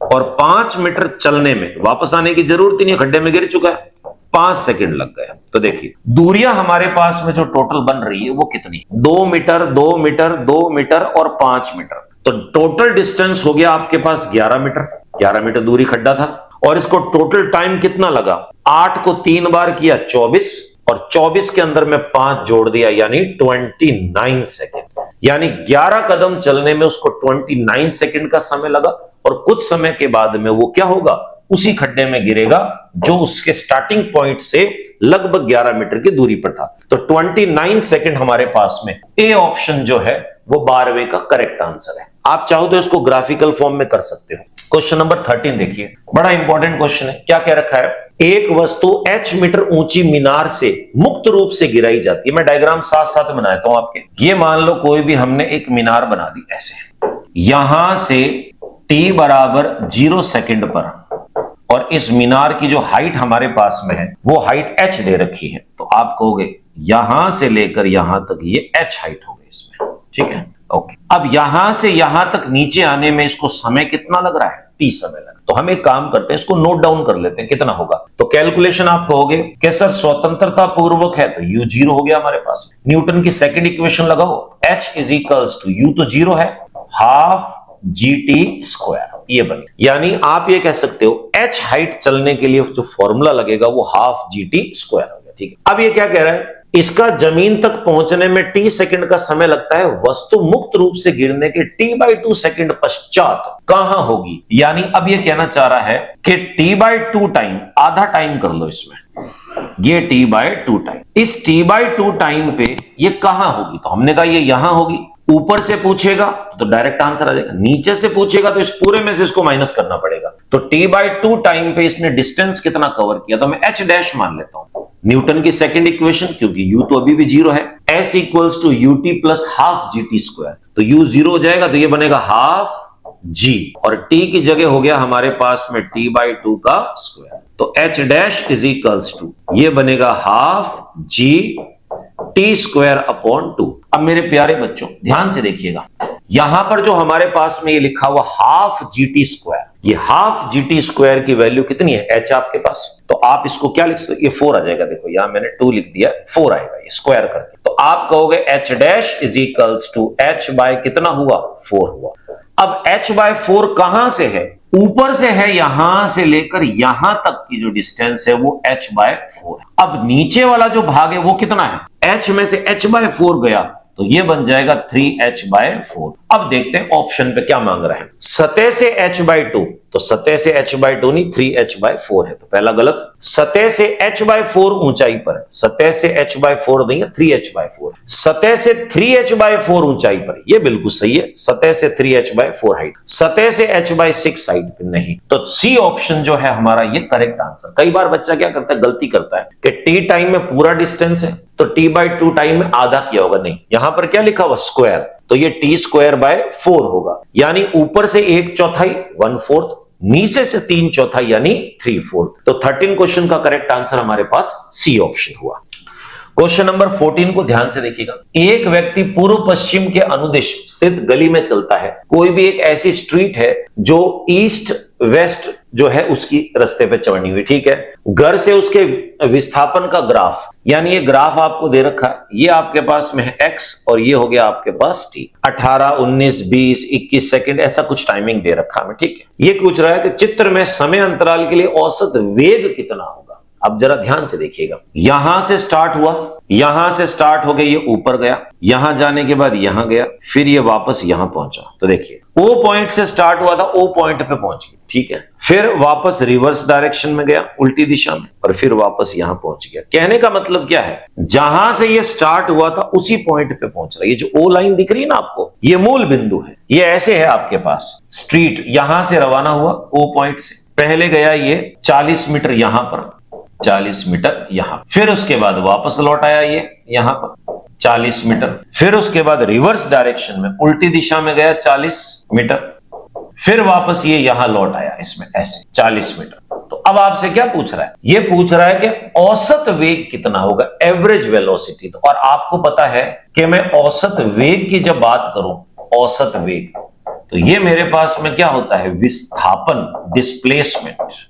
और 5 मीटर चलने में वापस आने की जरूरत ही नहीं, खड्डे में गिर चुका है, 5 सेकंड लग गए। तो देखिए दूरियां हमारे पास में जो टोटल बन रही है वो कितनी, 2 मीटर 2 मीटर 2 मीटर और 5 मीटर। तो टोटल डिस्टेंस हो गया आपके पास 11 मीटर। 11 मीटर दूरी खड्डा था, और इसको टोटल टाइम कितना लगा, 8 को 3 बार किया 24, और 24 के अंदर में 5 जोड़ दिया, यानी 29 सेकंड। यानी 11 कदम चलने में उसको 29 सेकंड का समय लगा, और कुछ समय के बाद में वो क्या होगा, उसी खड्डे में गिरेगा जो उसके स्टार्टिंग पॉइंट से लगभग 11 मीटर की दूरी पर था। तो 29 सेकंड हमारे पास में ए ऑप्शन जो है वो 12वें का करेक्ट आंसर है। आप चाहो तो इसको ग्राफिकल फॉर्म में कर सकते हो। क्वेश्चन नंबर 13 देखिए, बड़ा इंपॉर्टेंट क्वेश्चन है। क्या कह रखा है, एक वस्तु h मीटर ऊंची मीनार से मुक्त रूप से गिराई जाती है। मैं डायग्राम साथ साथ बनाता हूं आपके। ये मान लो कोई भी हमने एक मीनार बना दी ऐसे, यहां से t बराबर 0 सेकंड पर, और इस मीनार की जो हाइट हमारे पास में है वो हाइट h दे रखी है। तो आप कहोगे यहां से लेकर यहां तक ये h हाइट हो गई इसमें। ठीक है, ओके। अब यहां से यहां तक नीचे आने में इसको समय कितना लग रहा है, t समय लग। तो हम एक काम करते हैं, इसको नोट डाउन कर लेते हैं कितना होगा। तो कैलकुलेशन आप कहोगे कि सर स्वतंत्रता पूर्वक है, तो u 0 हो गया हमारे पास। न्यूटन की सेकंड इक्वेशन लगाओ, h is equals to u तो 0 है, हाफ gt स्क्वायर, ये बने। यानी आप ये कह सकते हो h हाइट चलने के लिए जो फॉर्मूला लगेगा वो हाफ gt स्क्वायर हो गया। ठीक है, अब ये क्या कह रहा है, इसका जमीन तक पहुंचने में t सेकंड का समय लगता है, वस्तु मुक्त रूप से गिरने के t/2 सेकंड पश्चात कहां होगी। यानी अब ये कहना चाह रहा है कि t/2 टाइम, आधा टाइम कर लो इसमें, ये t/2 टाइम, इस t/2 टाइम पे ये कहां होगी। तो हमने कहा ये यहां होगी। ऊपर से पूछेगा तो डायरेक्ट आंसर आ जाएगा, नीचे से पूछेगा तो इस पूरे में से इसको माइनस करना पड़ेगा। तो t/2 टाइम पे इसने डिस्टेंस कितना कवर किया, तो मैं h डैश मान लेता हूं। न्यूटन की सेकंड इक्वेशन, क्योंकि u तो अभी भी 0 है, s equals to ut plus half gt square. तो u 0 हो जाएगा तो ये बनेगा हाफ g, और t की जगह हो गया हमारे पास में t/2 का स्क्वायर। तो h dash is equals to ये बनेगा half g t square upon 2। अब मेरे प्यारे बच्चों ध्यान से देखिएगा, यहां पर जो हमारे पास में ये लिखा हुआ हाफ gt स्क्वायर, ये हाफ gt स्क्वायर की वैल्यू कितनी है, h आपके पास। तो आप इसको क्या लिख सकते, ये 4 आ जाएगा। देखो यहां मैंने 2 लिख दिया, 4 आएगा ये स्क्वायर करके। तो आप कहोगे h dash is equals to h by कितना हुआ, 4 हुआ। अब h बाय 4 कहां से है, ऊपर से है, यहां से लेकर यहां तक की जो डिस्टेंस है वो h बाय 4 है। अब नीचे वाला जो भाग है वो कितना है, h में से h बाय 4 गया तो ये बन जाएगा 3h बाय 4। अब देखते हैं ऑप्शन पे क्या मांग रहे हैं। सतह से h/2, तो सतह से h/2 नहीं 3h/4 है, तो पहला गलत। सतह से h/4 ऊंचाई पर है, सतह से h/4 नहीं है 3h/4। सतह से 3h/4 ऊंचाई पर, ये बिल्कुल सही है, सतह से 3h/4 हाइट। सतह से h/6 हाइट पे नहीं, तो सी ऑप्शन जो है हमारा ये करेक्ट आंसर। कई बार बच्चा क्या करता है, गलती करता है कि t टाइम में पूरा डिस्टेंस है तो t/2 टाइम में आधा किया होगा, नहीं, यहां पर क्या लिखा हुआ स्क्वायर, तो ये t²/4 होगा, यानी ऊपर से 1/4 1/4, नीचे से 3/4 यानी 3/4। तो 13 क्वेश्चन का करेक्ट आंसर हमारे पास सी ऑप्शन हुआ। क्वेश्चन नंबर 14 को ध्यान से देखिएगा। एक व्यक्ति पूर्व पश्चिम के अनुदिश स्थित गली में चलता है। कोई भी एक ऐसी स्ट्रीट है जो ईस्ट वेस्ट जो है उसकी रास्ते पे चढ़नी हुई, ठीक है। घर से उसके विस्थापन का ग्राफ, यानी ये ग्राफ आपको दे रखा है, ये आपके पास में है x और ये हो गया आपके पास t। 18, 19, 20, 21 सेकंड ऐसा कुछ टाइमिंग दे रखा है, ठीक है। ये पूछ रहा है कि चित्र में समय अंतराल के लिए औसत वेग कितना होगा। अब जरा ध्यान से देखिएगा, यहां से स्टार्ट हुआ, यहां से स्टार्ट हो गया, ये ऊपर गया, यहां जाने के बाद यहां गया, फिर ये वापस यहां पहुंचा। तो देखिए O पॉइंट से स्टार्ट हुआ था, O पॉइंट पे पहुंच गया, ठीक है। फिर वापस रिवर्स डायरेक्शन में गया, उल्टी दिशा में, और फिर वापस यहां पहुंच गया। कहने का मतलब क्या है, जहां से ये स्टार्ट हुआ था उसी पॉइंट पे पहुंच रहा है। ये जो O लाइन दिख रही है ना आपको, ये मूल बिंदु है। ये ऐसे है आपके पास स्ट्रीट, यहां से रवाना हुआ O पॉइंट से, पहले गया ये 40 मीटर यहां पर, 40 मीटर यहां, फिर उसके बाद वापस लौट आया ये यहां पर 40 मीटर, फिर उसके बाद रिवर्स डायरेक्शन में उल्टी दिशा में गया 40 मीटर, फिर वापस ये यहां लौट आया इसमें ऐसे 40 मीटर। तो अब आपसे क्या पूछ रहा है, ये पूछ रहा है कि औसत वेग कितना होगा, एवरेज वेलोसिटी। तो और आपको पता है कि मैं औसत वेग की जब बात करूं, औसत वेग, तो ये मेरे पास में क्या होता है, विस्थापन displacement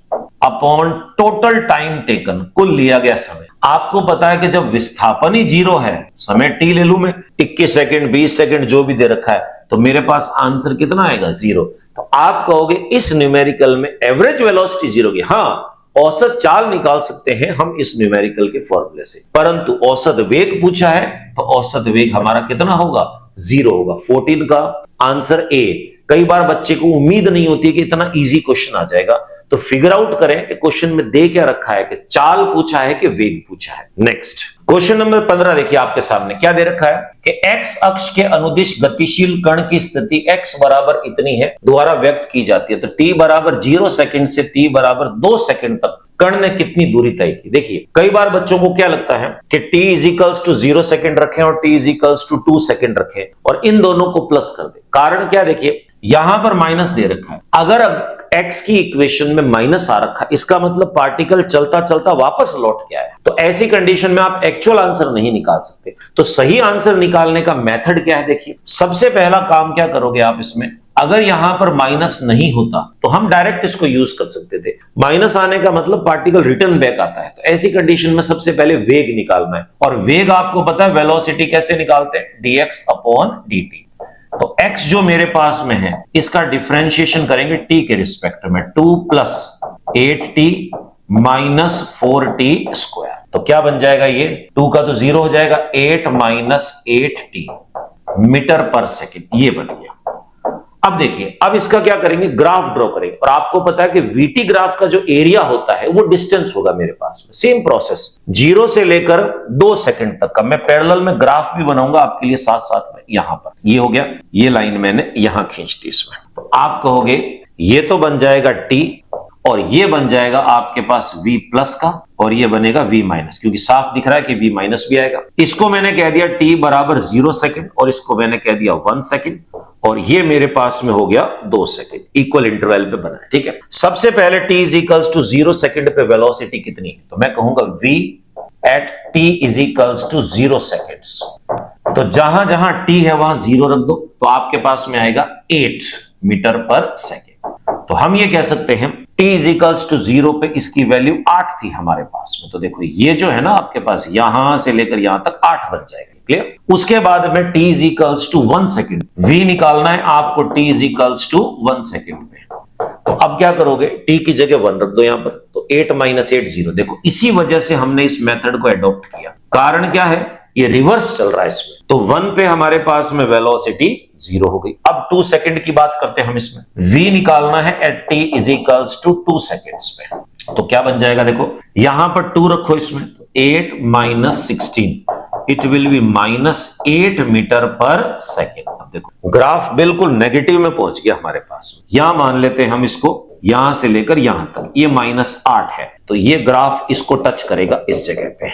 upon total time taken, कुल लिया गया समय। आपको पता है कि जब विस्थापन ही 0 है, समय t ले लू मैं 21 सेकंड 20 सेकंड जो भी दे रखा है, तो मेरे पास आंसर कितना आएगा 0। तो आप कहोगे इस न्यूमेरिकल में एवरेज वेलोसिटी 0 की, हाँ औसत चाल निकाल सकते हैं हम इस न्यूमेरिकल के फॉर्मूले से, परंतु औसत वेग पूछा है तो औसत वेग हमारा कितना होगा, 0 होगा। 14 का आंसर ए। कई बार बच्चे को उम्मीद नहीं होती कि इतना इजी क्वेश्चन आ जाएगा, तो फिगर आउट करें कि क्वेश्चन में दे क्या रखा है, कि चाल पूछा है कि वेग पूछा है। नेक्स्ट क्वेश्चन नंबर 15 देखिए आपके सामने क्या दे रखा है कि x अक्ष के अनुदिश गतिशील कण की स्थिति x बराबर इतनी है द्वारा व्यक्त की जाती है। तो t बराबर 0 सेकंड से t बराबर 2 सेकंड तक कण ने कितनी दूरी तय की। देखिए कई बार बच्चों को क्या लगता है कि t इजिकल्स टू 0 सेकंड रखें और t इजिकल्स टू 2 सेकंड रखें और इन दोनों को प्लस कर दे। कारण क्या, देखिए यहां पर माइनस दे रखा है, अगर x की इक्वेशन में माइनस आ रखा, इसका मतलब पार्टिकल चलता चलता वापस लौट के आया। तो ऐसी कंडीशन में आप एक्चुअल आंसर नहीं निकाल सकते। तो सही आंसर निकालने का मेथड क्या है, देखिए सबसे पहला काम क्या करोगे आप इसमें, अगर यहां पर माइनस नहीं होता तो हम डायरेक्ट इसको यूज कर सकते थे। माइनस आने का मतलब पार्टिकल रिटर्न बैक आता है, तो ऐसी कंडीशन में सबसे पहले वेग निकालना है, और वेग आपको पता है वेलोसिटी कैसे निकालते हैं, dx अपॉन dt। तो x जो मेरे पास में है इसका डिफरेंशिएशन करेंगे t के रिस्पेक्ट में, 2 plus 8t minus 4t square. तो क्या बन जाएगा, ये 2 का तो 0 हो जाएगा, 8 minus 8t metre per second, ये बन गया। अब देखिए अब इसका क्या करेंगे, ग्राफ ड्रॉ करेंगे, और आपको पता है कि VT ग्राफ का जो एरिया होता है वो डिस्टेंस होगा मेरे पास में। सेम प्रोसेस 0 से लेकर 2 सेकंड तक का मैं पैरेलल में ग्राफ भी बनाऊंगा आपके लिए साथ साथ में। यहां पर ये हो गया, ये लाइन मैंने यहां खींच दी इसमें, तो आप कहोगे ये तो बन जाएगा T और ये बन जाएगा आपके पास V प्लस का, और ये बनेगा V माइनस, क्योंकि साफ दिख रहा है कि V माइनस भी आएगा। इसको मैंने कह दिया T बराबर 0 सेकंड और इसको मैंने कह दिया 1 सेकंड, और ये मेरे पास में हो गया 2 सेकंड, इक्वल इंटरवल पे बना है, ठीक है। सबसे पहले t is equals to 0 second पे वेलोसिटी कितनी है, तो मैं कहूंगा v at t is equals to 0 seconds. तो जहां जहां t है वहां 0 रख दो, तो आपके पास में आएगा 8 मीटर पर सेकेंड। तो हम ये कह सकते हैं t इज इक्वल्स टू 0 पे इसकी वैल्यू 8 थी हमारे पास में। तो देखो ये जो है ना आपके पास यहां से लेकर यहां तक 8 बन जाएगा, क्लियर। उसके बाद में t is equals to 1 second, v निकालना है आपको t is equals to 1 second में। तो अब क्या करोगे, t की जगह 1 रख दो यहां पर, तो 8 माइनस 8 0। देखो इसी वजह से हमने इस मेथड को एडॉप्ट किया। कारण क्या है, ये रिवर्स चल रहा है इसमें, तो 1 पे हमारे पास में वेलोसिटी 0 हो गई। अब 2 सेकंड की बात करते हैं हम इसमें, v निकालना है at t is equals to 2 seconds पे। तो क्या बन जाएगा, देखो यहां पर 2 रखो इसमें, तो 8 minus 16 it will be -8 metre per second. अब देखो ग्राफ बिल्कुल नेगेटिव में पहुंच गया हमारे पास। यहां मान लेते हैं हम इसको, यहां से लेकर यहां तक ये -8 है, तो ये ग्राफ इसको टच करेगा इस जगह पे,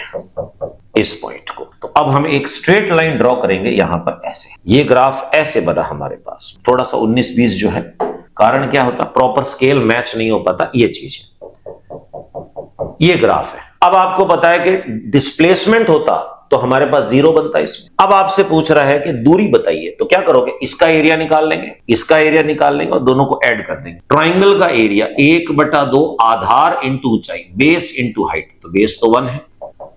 इस पॉइंट को। तो अब हम एक स्ट्रेट लाइन ड्रॉ करेंगे यहां पर ऐसे। ये ग्राफ ऐसे बना हमारे पास, थोड़ा सा 19-20 जो है, कारण क्या होता, प्रॉपर स्केल मैच नहीं हो पाता, ये चीज है। ये ग्राफ है। अब आपको पता है कि डिस्प्लेसमेंट होता तो हमारे पास 0 बनता है इसमें। अब आपसे पूछ रहा है कि दूरी बताइए, तो क्या करोगे, इसका एरिया निकाल लेंगे, इसका एरिया निकाल लेंगे और दोनों को ऐड कर देंगे। ट्राइंगल का एरिया 1/2 आधार इंटू ऊंचाई, बेस इंटू हाइट, तो बेस तो 1 है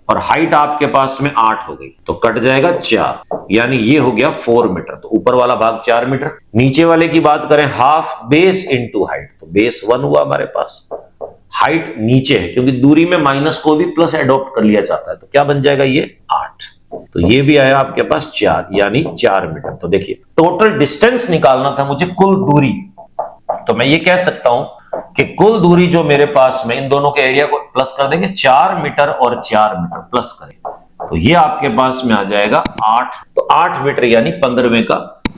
और हाइट आपके पास में 8 हो गई, तो कट जाएगा 4, यानी ये हो गया 4 मीटर। तो ऊपर वाला भाग 4 मीटर। नीचे वाले की बात करें, हाफ बेस इंटू हाइट, तो बेस 1 हुआ हमारे पास, हाइट नीचे है क्योंकि दूरी में माइनस को भी प्लस एडॉप्ट कर लिया जाता है, तो क्या बन जाएगा ये 8। तो ये भी आया आपके पास 4, यानी 4 मीटर। तो देखिए टोटल डिस्टेंस निकालना था मुझे, कुल दूरी, तो मैं ये कह सकता हूं कि कुल दूरी जो मेरे पास में, इन दोनों के एरिया को प्लस कर देंगे, 4 मीटर और 4 मीटर प्लस करें तो ये आपके पास में आ जाएगा 8। तो 8 मीटर यानी 15वें का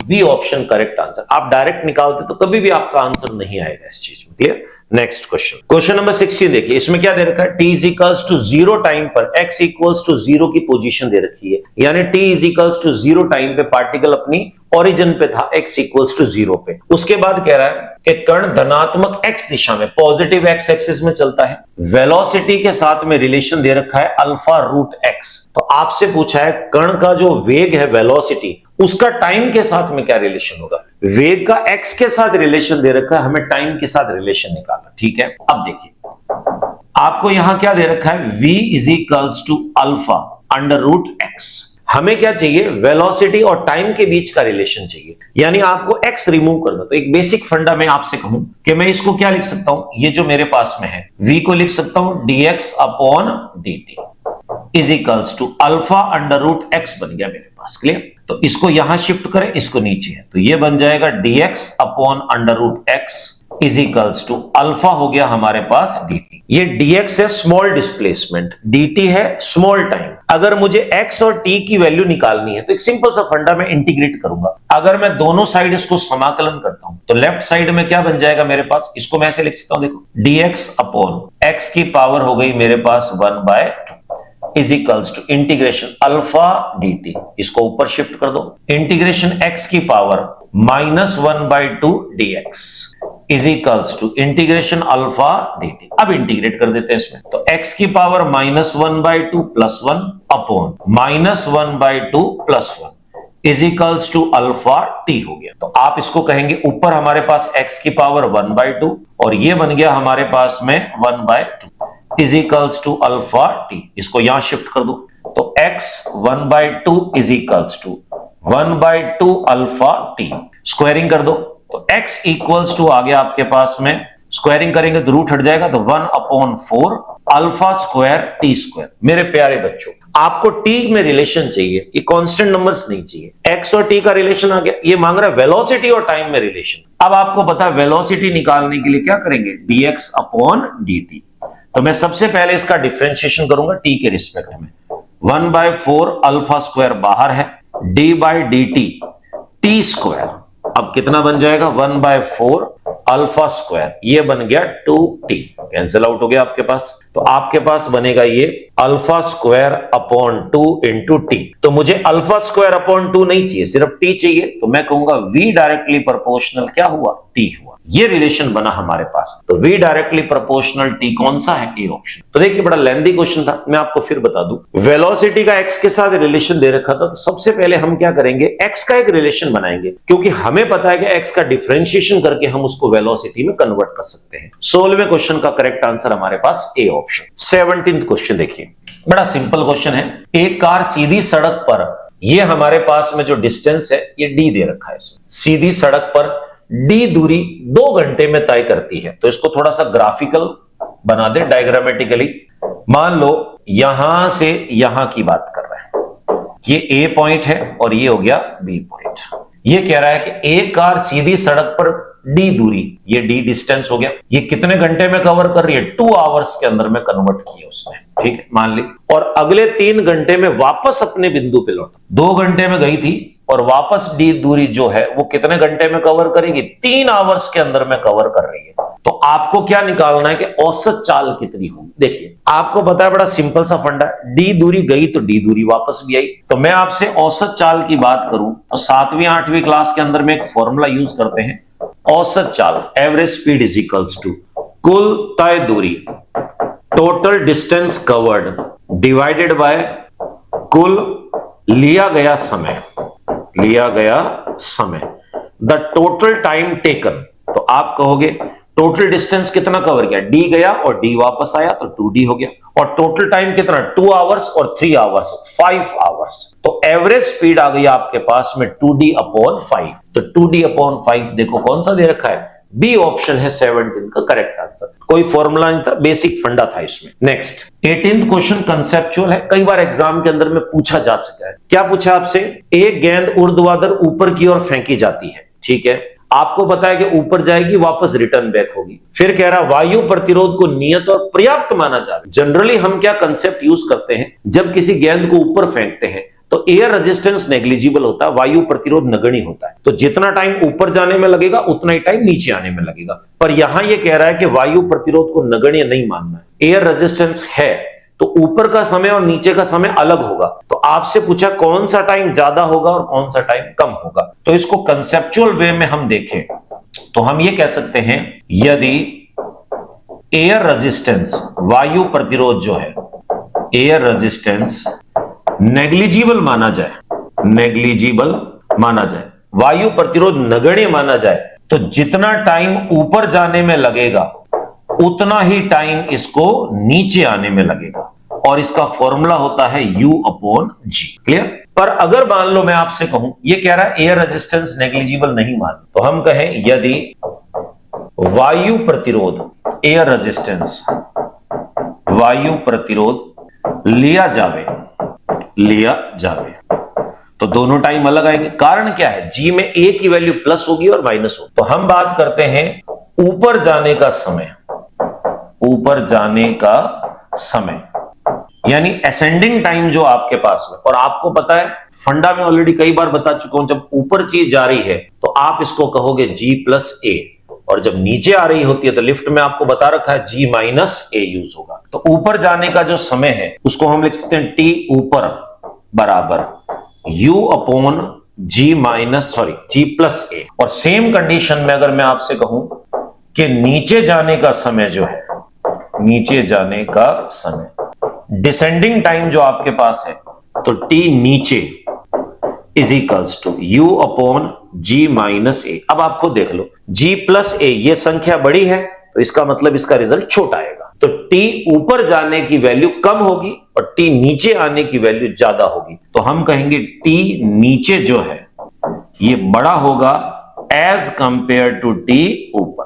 बी ऑप्शन करेक्ट आंसर। आप डायरेक्ट निकालते तो कभी भी आपका आंसर नहीं आएगा इस चीज में। Clear? Next question, question number 16 देखिए, इसमें क्या दे रखा है, t is equals to 0 time पर x इक्वल्स टू 0 की पोजीशन दे रखी है, यानी t is equals to 0 time पे पार्टिकल अपनी ओरिजिन पे था, x इक्वल्स टू 0 पे। उसके बाद कह रहा है कि कण धनात्मक x दिशा में, पॉजिटिव x एक्सिस में चलता है, वेलोसिटी के साथ में रिलेशन दे रखा है α√x। तो आपसे पूछा है कण का जो वेग है, वेलोसिटी, उसका टाइम के साथ में क्या रिलेशन होगा। वेग का x के साथ रिलेशन दे रखा है, हमें टाइम के साथ रिलेशन निकालना। ठीक है, अब देखिए आपको यहां क्या दे रखा है, v is equals to α√x। हमें क्या चाहिए, वेलोसिटी और टाइम के बीच का रिलेशन चाहिए, यानी आपको x रिमूव करना। तो एक बेसिक फंडा मैं आपसे कहूं कि मैं इसको क्या लिख सकता हूं, ये जो मेरे पास में है v को लिख सकता हूं dx/dt is equals to α√x बन गया मेरे पास। क्लियर? तो इसको यहां शिफ्ट करें, इसको नीचे है, तो ये बन जाएगा dx/√x is equals to alpha हो गया हमारे पास dt। ये dx है स्मॉल डिस्प्लेसमेंट, dt है स्मॉल टाइम। अगर मुझे x और t की वैल्यू निकालनी है तो एक सिंपल सा फंडा मैं इंटीग्रेट करूंगा। अगर मैं दोनों साइड इसको समाकलन करता हूं तो लेफ्ट साइड में क्या बन जाएगा मेरे पास, इसको मैं ऐसे लिख सकता हूं, देखो dx/x की पावर हो गई मेरे पास 1/2 is equals to integration alpha dt, इसको ऊपर शिफ्ट कर दो, इंटीग्रेशन x की power -1/2 dx is equals to integration alpha dt। अब इंटीग्रेट कर देते हैं इसमें, तो x की power -1/2 plus 1 upon -1/2 plus 1 is equals to alpha t हो गया। तो आप इसको कहेंगे, ऊपर हमारे पास x की पावर 1/2 और ये बन गया हमारे पास में 1/2 is equals to alpha T. इसको यहां शिफ्ट कर दो, तो x 1/2 is equals to 1/2 alpha T. Squaring कर दो, तो x इक्वल्स टू आ गया आपके पास में, स्क्वायरिंग करेंगे तो रूट हट जाएगा, तो 1/4 अल्फा स्क्वायर टी स्क्वायर। मेरे प्यारे बच्चों, आपको t में रिलेशन चाहिए, ये कांस्टेंट नंबर्स नहीं चाहिए। x और t का रिलेशन आ गया, ये मांग रहा है वेलोसिटी और टाइम में रिलेशन। अब आपको पता है वेलोसिटी निकालने के लिए क्या करेंगे, dx/dt। तो मैं सबसे पहले इसका डिफरेंशिएशन करूंगा t के रिस्पेक्ट में, 1/4 अल्फा स्क्वायर बाहर है, d/dt t स्क्वायर। अब कितना बन जाएगा, 1/4 अल्फा स्क्वायर, ये बन गया 2t, कैंसिल आउट हो गया आपके पास। तो आपके पास बनेगा ये alpha square upon 2 into T. तो मुझे अल्फा स्क्वायर अपॉन 2 नहीं चाहिए, सिर्फ t चाहिए, तो मैं कहूंगा v डायरेक्टली प्रोपोर्शनल क्या हुआ, t हुआ। ये रिलेशन बना हमारे पास, तो v डायरेक्टली प्रोपोर्शनल t कौन सा है, ए ऑप्शन। तो देखिए बड़ा लेंथी क्वेश्चन था, मैं आपको फिर बता दूं, वेलोसिटी का x के साथ रिलेशन दे रखा था, तो सबसे पहले हम क्या करेंगे, x का एक रिलेशन बनाएंगे, क्योंकि हमें पता है कि x का डिफरेंशिएशन करके हम उसको वेलोसिटी में कन्वर्ट कर सकते हैं। 16वें क्वेश्चन का करेक्ट आंसर हमारे पास ए ऑप्शन। 17th क्वेश्चन देखिए, बड़ा सिंपल क्वेश्चन है। एक कार सीधी सड़क पर, ये हमारे पास में जो डिस्टेंस है ये d दे रखा है, इसमें सीधी सड़क पर d दूरी 2 घंटे में तय करती है। तो इसको थोड़ा सा ग्राफिकल बना दे, डायग्रामेटिकली। मान लो यहां से यहां की बात कर रहे हैं, ये A पॉइंट है और ये हो गया B पॉइंट। ये कह रहा है कि एक कार सीधी सड़क पर डी दूरी, ये डी डिस्टेंस हो गया, ये कितने घंटे में कवर कर रही है, 2 आवर्स के अंदर में कन्वर्ट किया उसने, ठीक है मान ली। और अगले 3 घंटे में वापस अपने बिंदु पे लौटा, 2 घंटे में गई थी और वापस डी दूरी जो है वो कितने घंटे में कवर करेगी, 3 आवर्स के अंदर में कवर कर रही है। तो आपको क्या निकालना है कि औसत चाल कितनी होगी। देखिए आपको पता है, बड़ा सिंपल सा फंडा, डी दूरी गई तो डी दूरी वापस भी आई। तो मैं आपसे औसत चाल की बात करूं तो 7वीं 8वीं क्लास के अंदर में एक फॉर्मूला यूज करते हैं, औसत चाल, average speed is equals to कुल तय दूरी, total distance covered divided by कुल लिया गया समय, द टोटल टाइम टेकन। तो आप कहोगे टोटल डिस्टेंस कितना कवर किया, डी गया और डी वापस आया तो 2D हो गया, और टोटल टाइम कितना, 2 आवर्स और 3 आवर्स, 5 आवर्स। तो एवरेज स्पीड आ गई आपके पास में 2D/5। तो 2D/5 देखो कौन सा दे रखा है, बी ऑप्शन है 17 का करेक्ट आंसर। कोई फॉर्मूला नहीं था, बेसिक फंडा था इसमें। नेक्स्ट 18th क्वेश्चन कंसेप्चुअल है, कई बार एग्जाम के अंदर में पूछा जा चुका है। क्या पूछा आपसे, एक गेंद ऊर्ध्वाधर ऊपर की ओर फेंकी जाती है, ठीक है, आपको पता है कि ऊपर जाएगी वापस रिटर्न बैक होगी। फिर कह रहा वायु प्रतिरोध को नियत और पर्याप्त माना जाए। जनरली हम क्या कंसेप्ट यूज करते हैं, जब किसी गेंद को ऊपर फेंकते हैं तो एयर रेजिस्टेंस नेग्लिजिबल होता है, वायु प्रतिरोध नगण्य होता है। तो जितना टाइम ऊपर जाने में लगेगा उतना ही टाइम नीचे आने में लगेगा। पर यहां यह कह रहा है कि वायु प्रतिरोध को नगण्य नहीं मानना है, एयर रेजिस्टेंस है तो ऊपर का समय और नीचे का समय अलग होगा। तो आपसे पूछा कौन सा टाइम ज्यादा होगा और कौन सा टाइम कम होगा। तो इसको कंसेप्चुअल वे में हम देखें तो हम ये कह सकते हैं, यदि एयर रेजिस्टेंस, वायु प्रतिरोध जो है, एयर रेजिस्टेंस नेग्लिजिबल माना जाए, वायु प्रतिरोध नगण्य माना जाए, तो जितना टाइम ऊपर जाने में लगेगा उतना ही टाइम इसको नीचे आने में लगेगा, और इसका फॉर्मूला होता है U/G। क्लियर। पर अगर मान लो मैं आपसे कहूं, ये कह रहा है एयर रेजिस्टेंस नेग्लिजिबल नहीं मान, तो हम कहें यदि वायु प्रतिरोध, एयर रेजिस्टेंस, वायु प्रतिरोध लिया जावे, तो दोनों टाइम अलग आएंगे। कारण क्या है, G में A की वैल्यू प्लस होगी और माइनस होगी। तो हम बात करते हैं ऊपर जाने का समय, यानी असेंडिंग टाइम जो आपके पास में। और आपको पता है फंडा में ऑलरेडी कई बार बता चुका हूं, जब ऊपर चीज जा रही है तो आप इसको कहोगे G+A, और जब नीचे आ रही होती है तो लिफ्ट में आपको बता रखा है G-A यूज होगा। तो ऊपर जाने का जो समय है उसको हम लिख सकते हैं T ऊपर बराबर G+A। और सेम कंडीशन में अगर मैं आपसे कहूं कि नीचे जाने का समय जो है, डिसेंडिंग टाइम जो आपके पास है, तो T नीचे इज इक्वल्स टू U/G-A। अब आप खुद देख लो, G+A ये संख्या बड़ी है तो इसका मतलब इसका रिजल्ट छोटा आएगा। तो T ऊपर जाने की वैल्यू कम होगी और T नीचे आने की वैल्यू ज्यादा होगी। तो हम कहेंगे T नीचे जो है ये बड़ा होगा एज कंपेयर टू T ऊपर।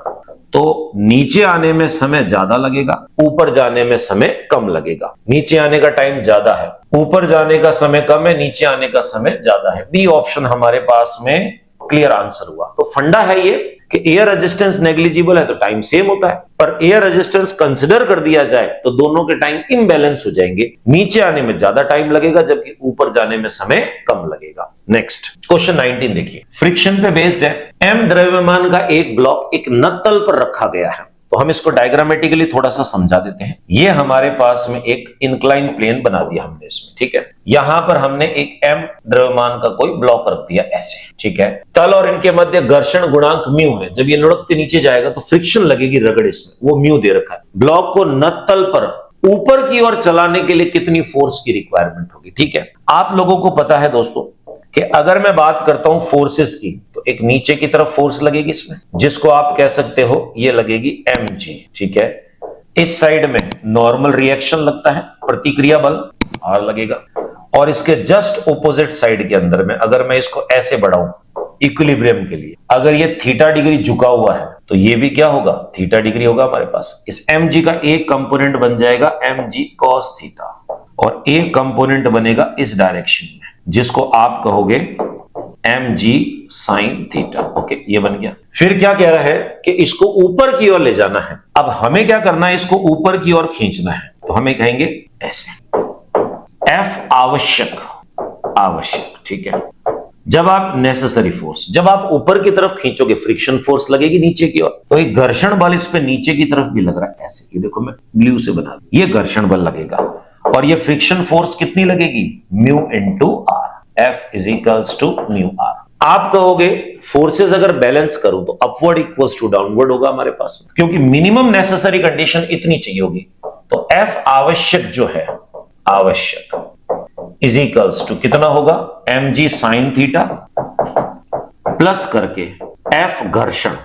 तो नीचे आने में समय ज्यादा लगेगा, ऊपर जाने में समय कम लगेगा। नीचे आने का टाइम ज्यादा है, ऊपर जाने का समय कम है, नीचे आने का समय ज्यादा है। बी ऑप्शन हमारे पास में क्लियर आंसर हुआ। तो फंडा है ये कि एयर रेजिस्टेंस नेग्लिजिबल है तो टाइम सेम होता है, पर एयर रेजिस्टेंस कंसिडर कर दिया जाए तो दोनों के टाइम इम्बैलेंस हो जाएंगे, नीचे आने में ज्यादा टाइम लगेगा जबकि ऊपर जाने में समय कम लगेगा। नेक्स्ट क्वेश्चन 19 देखिए, फ्रिक्शन पे बेस्ड है। m द्रव्यमान का एक ब्लॉक एक नत्तल पर रखा गया है। तो हम इसको डायग्रामेटिकली थोड़ा सा समझा देते हैं। ये हमारे पास में एक इंक्लाइन प्लेन बना दिया हमने इसमें, ठीक है। यहां पर हमने एक m द्रव्यमान का कोई ब्लॉक रख दिया ऐसे, ठीक है। तल और इनके मध्य घर्षण गुणांक म्यू है। जब ये लुढ़क के नीचे जाएगा तो फ्रिक्शन लगेगी रगड़, इसमें वो म्यू दे रखा है। ब्लॉक को नत्तल पर ऊपर की ओर चलाने के लिए कितनी फोर्स की रिक्वायरमेंट होगी, ठीक है। आप लोगों को पता है दोस्तों कि अगर मैं बात करता हूं फोर्सेस की, तो एक नीचे की तरफ फोर्स लगेगी इसमें, जिसको आप कह सकते हो ये लगेगी mg, ठीक है। इस साइड में नॉर्मल रिएक्शन लगता है, प्रतिक्रिया बल r लगेगा, और इसके जस्ट ऑपोजिट साइड के अंदर में अगर मैं इसको ऐसे बढ़ाऊं इक्विलिब्रियम के लिए, अगर ये थीटा डिग्री झुका हुआ है तो ये भी क्या होगा, थीटा डिग्री होगा हमारे पास। इस mg का एक कंपोनेंट बन जाएगा mg cos थीटा, और एक कंपोनेंट बनेगा इस डायरेक्शन में जिसको आप कहोगे mg साइन थीटा। ओके, ये बन गया। फिर क्या कह रहा है कि इसको ऊपर की ओर ले जाना है। अब हमें क्या करना है, इसको ऊपर की ओर खींचना है, तो हमें कहेंगे ऐसे, एफ आवश्यक, आवश्यक, ठीक है। जब आप नेसेसरी फोर्स, जब आप ऊपर की तरफ खींचोगे फ्रिक्शन फोर्स लगेगी नीचे की ओर। तो एक घर्षण बल इस पे नीचे की तरफ भी लग रहा है ऐसे, ये देखो मैं ब्लू से बना दूं, ये घर्षण बल लगेगा। और ये फ्रिक्शन फोर्स कितनी लगेगी, mu into R, F is equals to mu R. आप कहोगे फोर्सेस अगर बैलेंस करूं तो अपवर्ड इक्वल्स टू डाउनवर्ड होगा हमारे पास, क्योंकि मिनिमम नेसेसरी कंडीशन इतनी चाहिए होगी। तो एफ आवश्यक जो है, आवश्यक इज इक्वल्स टू कितना होगा, M G sine theta plus करके एफ घर्षण,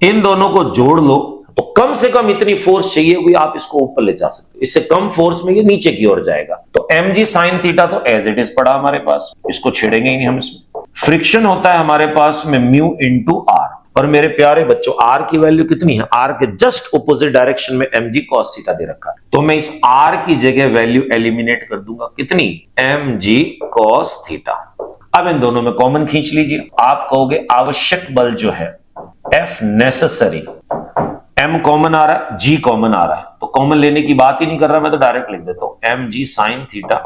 इन दोनों को जोड़ लो तो कम से कम इतनी फोर्स चाहिए होगी, आप इसको ऊपर ले जा सकते हो। इससे कम फोर्स में ये नीचे की ओर जाएगा। तो एम जी साइन थीटा तो एज इट इज पड़ा हमारे पास, इसको छेड़ेंगे ही नहीं हम। इसमें फ्रिक्शन होता है हमारे पास में म्यू इंटू आर, और मेरे प्यारे बच्चों आर की वैल्यू कितनी है, आर के जस्ट ऑपोजिट डायरेक्शन में एम जी कॉस थीटा दे रखा है। तो मैं इस आर की जगह वैल्यू एलिमिनेट कर दूंगा, कितनी, एम जी कॉस थीटा। अब इन दोनों में कॉमन खींच लीजिए। आप कहोगे आवश्यक बल जो है एफ नेसेसरी, एम कॉमन आ रहा है, जी कॉमन आ रहा है, तो कॉमन लेने की बात ही नहीं कर रहा, मैं तो डायरेक्ट लिख देता हूं M G sine theta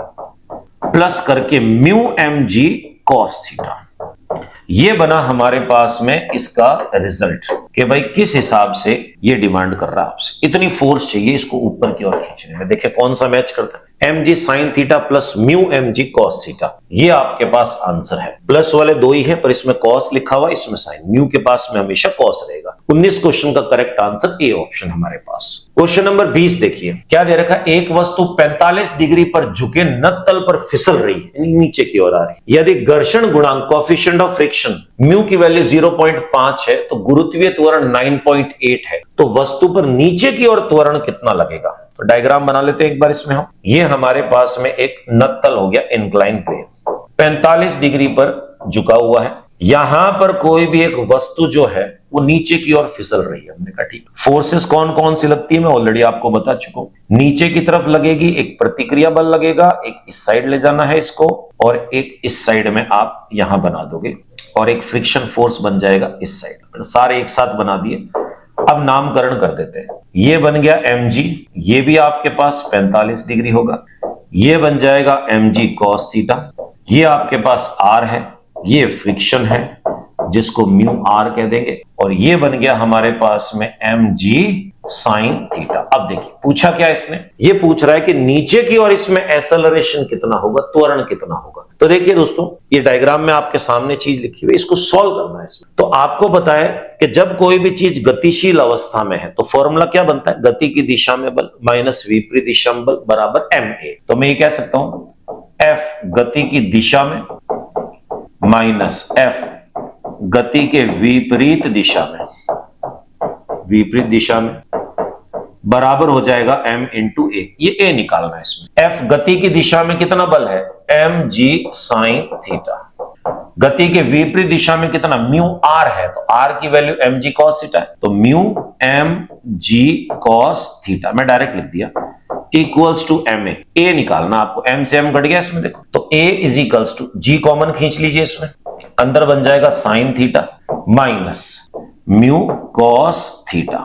plus करके mu M G cos theta. ये बना हमारे पास में इसका रिजल्ट कि भाई किस हिसाब से ये डिमांड कर रहा है आपसे, इतनी फोर्स चाहिए इसको ऊपर की ओर खींचने में। देखिए कौन सा मैच करता है, M G sine theta plus mu M G cos theta. ये आपके पास आंसर है। प्लस वाले दो ही है पर इसमें कॉस लिखा हुआ, इसमें साइन, म्यू के पास में हमेशा कॉस रहेगा। 19 क्वेश्चन का करेक्ट आंसर ए ऑप्शन हमारे पास। क्वेश्चन नंबर 20 देखिए क्या दे रखा है, एक वस्तु 45 डिग्री पर झुके नत्तल पर फिसल रही है, नीचे की ओर आ रही है। यदि घर्षण गुणांक कोएफिशिएंट ऑफ फ्रिक्शन म्यू की वैल्यू 0.5 है तो गुरुत्वीय त्वरण 9.8 है, तो वस्तु पर नीचे की ओर त्वरण कितना लगेगा। तो डायग्राम बना लेते हैं एक बार इसमें हम। ये हमारे पास में एक नत्तल हो गया, इंक्लाइन प्लेन 45 डिग्री पर झुका हुआ है। यहां पर कोई भी एक वस्तु जो है वो नीचे की ओर फिसल रही है। हमने कहा ठीक, फोर्सेस कौन कौन सी लगती है मैं ऑलरेडी आपको बता चुका हूं। नीचे की तरफ लगेगी, एक प्रतिक्रिया बल लगेगा, एक इस साइड ले जाना है इसको, और एक इस साइड में आप यहां बना दोगे, और एक फ्रिक्शन फोर्स बन जाएगा इस साइड। सारे एक साथ बना दिए। अब नामकरण कर देते हैं। ये बन गया mg, ये भी आपके पास 45 डिग्री होगा। ये बन जाएगा mg cos थीटा, ये आपके पास r है, ये फ्रिक्शन है जिसको म्यू r कह देंगे, और ये बन गया हमारे पास में mg साइन थीटा। अब देखिए पूछा क्या इसने, ये पूछ रहा है कि नीचे की ओर इसमें एक्सेलरेशन कितना होगा, त्वरण कितना होगा। तो देखिए दोस्तों ये डायग्राम में आपके सामने चीज लिखी हुई है, इसको सॉल्व करना है इसमें। तो आपको पता है कि जब कोई भी चीज गतिशील अवस्था में है तो फॉर्मूला क्या बनता है, गति की दिशा में बल माइनस विपरीत दिशा में बल बराबर ma। तो मैं ये कह सकता हूं F गति की दिशा में माइनस F गति के विपरीत दिशा में, विपरीत दिशा में बराबर हो जाएगा m इंटू ए। ये a निकालना है इसमें। F गति की दिशा में कितना बल है, mg साइन थीटा। गति के विपरीत दिशा में कितना, म्यू r है, तो r की वैल्यू mg cos थीटा है, तो म्यू mg cos थीटा मैं डायरेक्ट लिख दिया इक्वल्स टू ma। a निकालना आपको, m से m घट गया इसमें देखो, तो a is equals to g common खींच लीजिए इसमें, अंदर बन जाएगा sine theta minus mu cos theta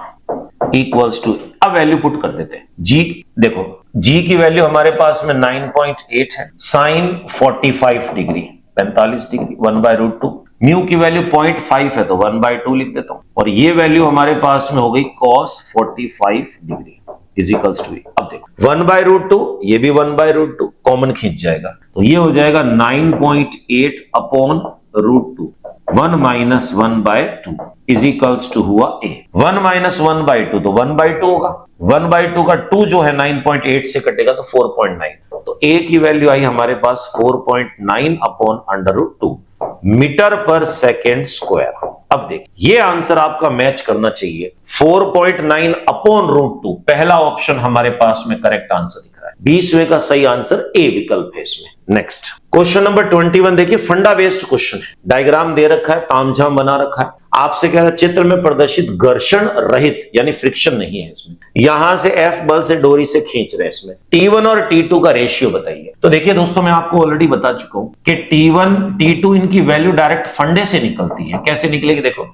equals to, अब वैल्यू पुट कर देते हैं। g देखो, g की वैल्यू हमारे पास में 9.8 है, साइन 45 डिग्री 45 डिग्री 1/√2, म्यू की वैल्यू 0.5 है तो 1/2 लिख देता हूं, और ये वैल्यू हमारे पास में हो गई cos 45 degree is equals to. अब देखो 1/√2, ये भी 1/√2 कॉमन खींच जाएगा, तो ये हो जाएगा 9.8 upon √2, 1 minus 1/2 is equals to हुआ a। 1 माइनस 1/2 तो 1/2 होगा, 1/2 का 2 जो है 9.8 से कटेगा तो 4.9, तो a की वैल्यू आई हमारे पास 4.9 upon √2 metre per second square. अब देखिए ये आंसर आपका मैच करना चाहिए 4.9 अपॉन √2, पहला ऑप्शन हमारे पास में करेक्ट आंसर दिख रहा है। 20वें का सही आंसर ए विकल्प है इसमें। नेक्स्ट क्वेश्चन नंबर 21 देखिए, फंडा बेस्ड क्वेश्चन है। डायग्राम दे रखा है, तामझाम बना रखा है। आपसे कह रहा है चित्र में प्रदर्शित घर्षण रहित यानी फ्रिक्शन नहीं है इसमें, यहां से F बल से डोरी से खींच रहे हैं इसमें, T1 और T2 का रेशियो बताइए। तो देखिए दोस्तों, मैं आपको ऑलरेडी बता चुका हूं कि T1 T2 इनकी वैल्यू डायरेक्ट फंडे से निकलती है। कैसे निकलेगी देखो,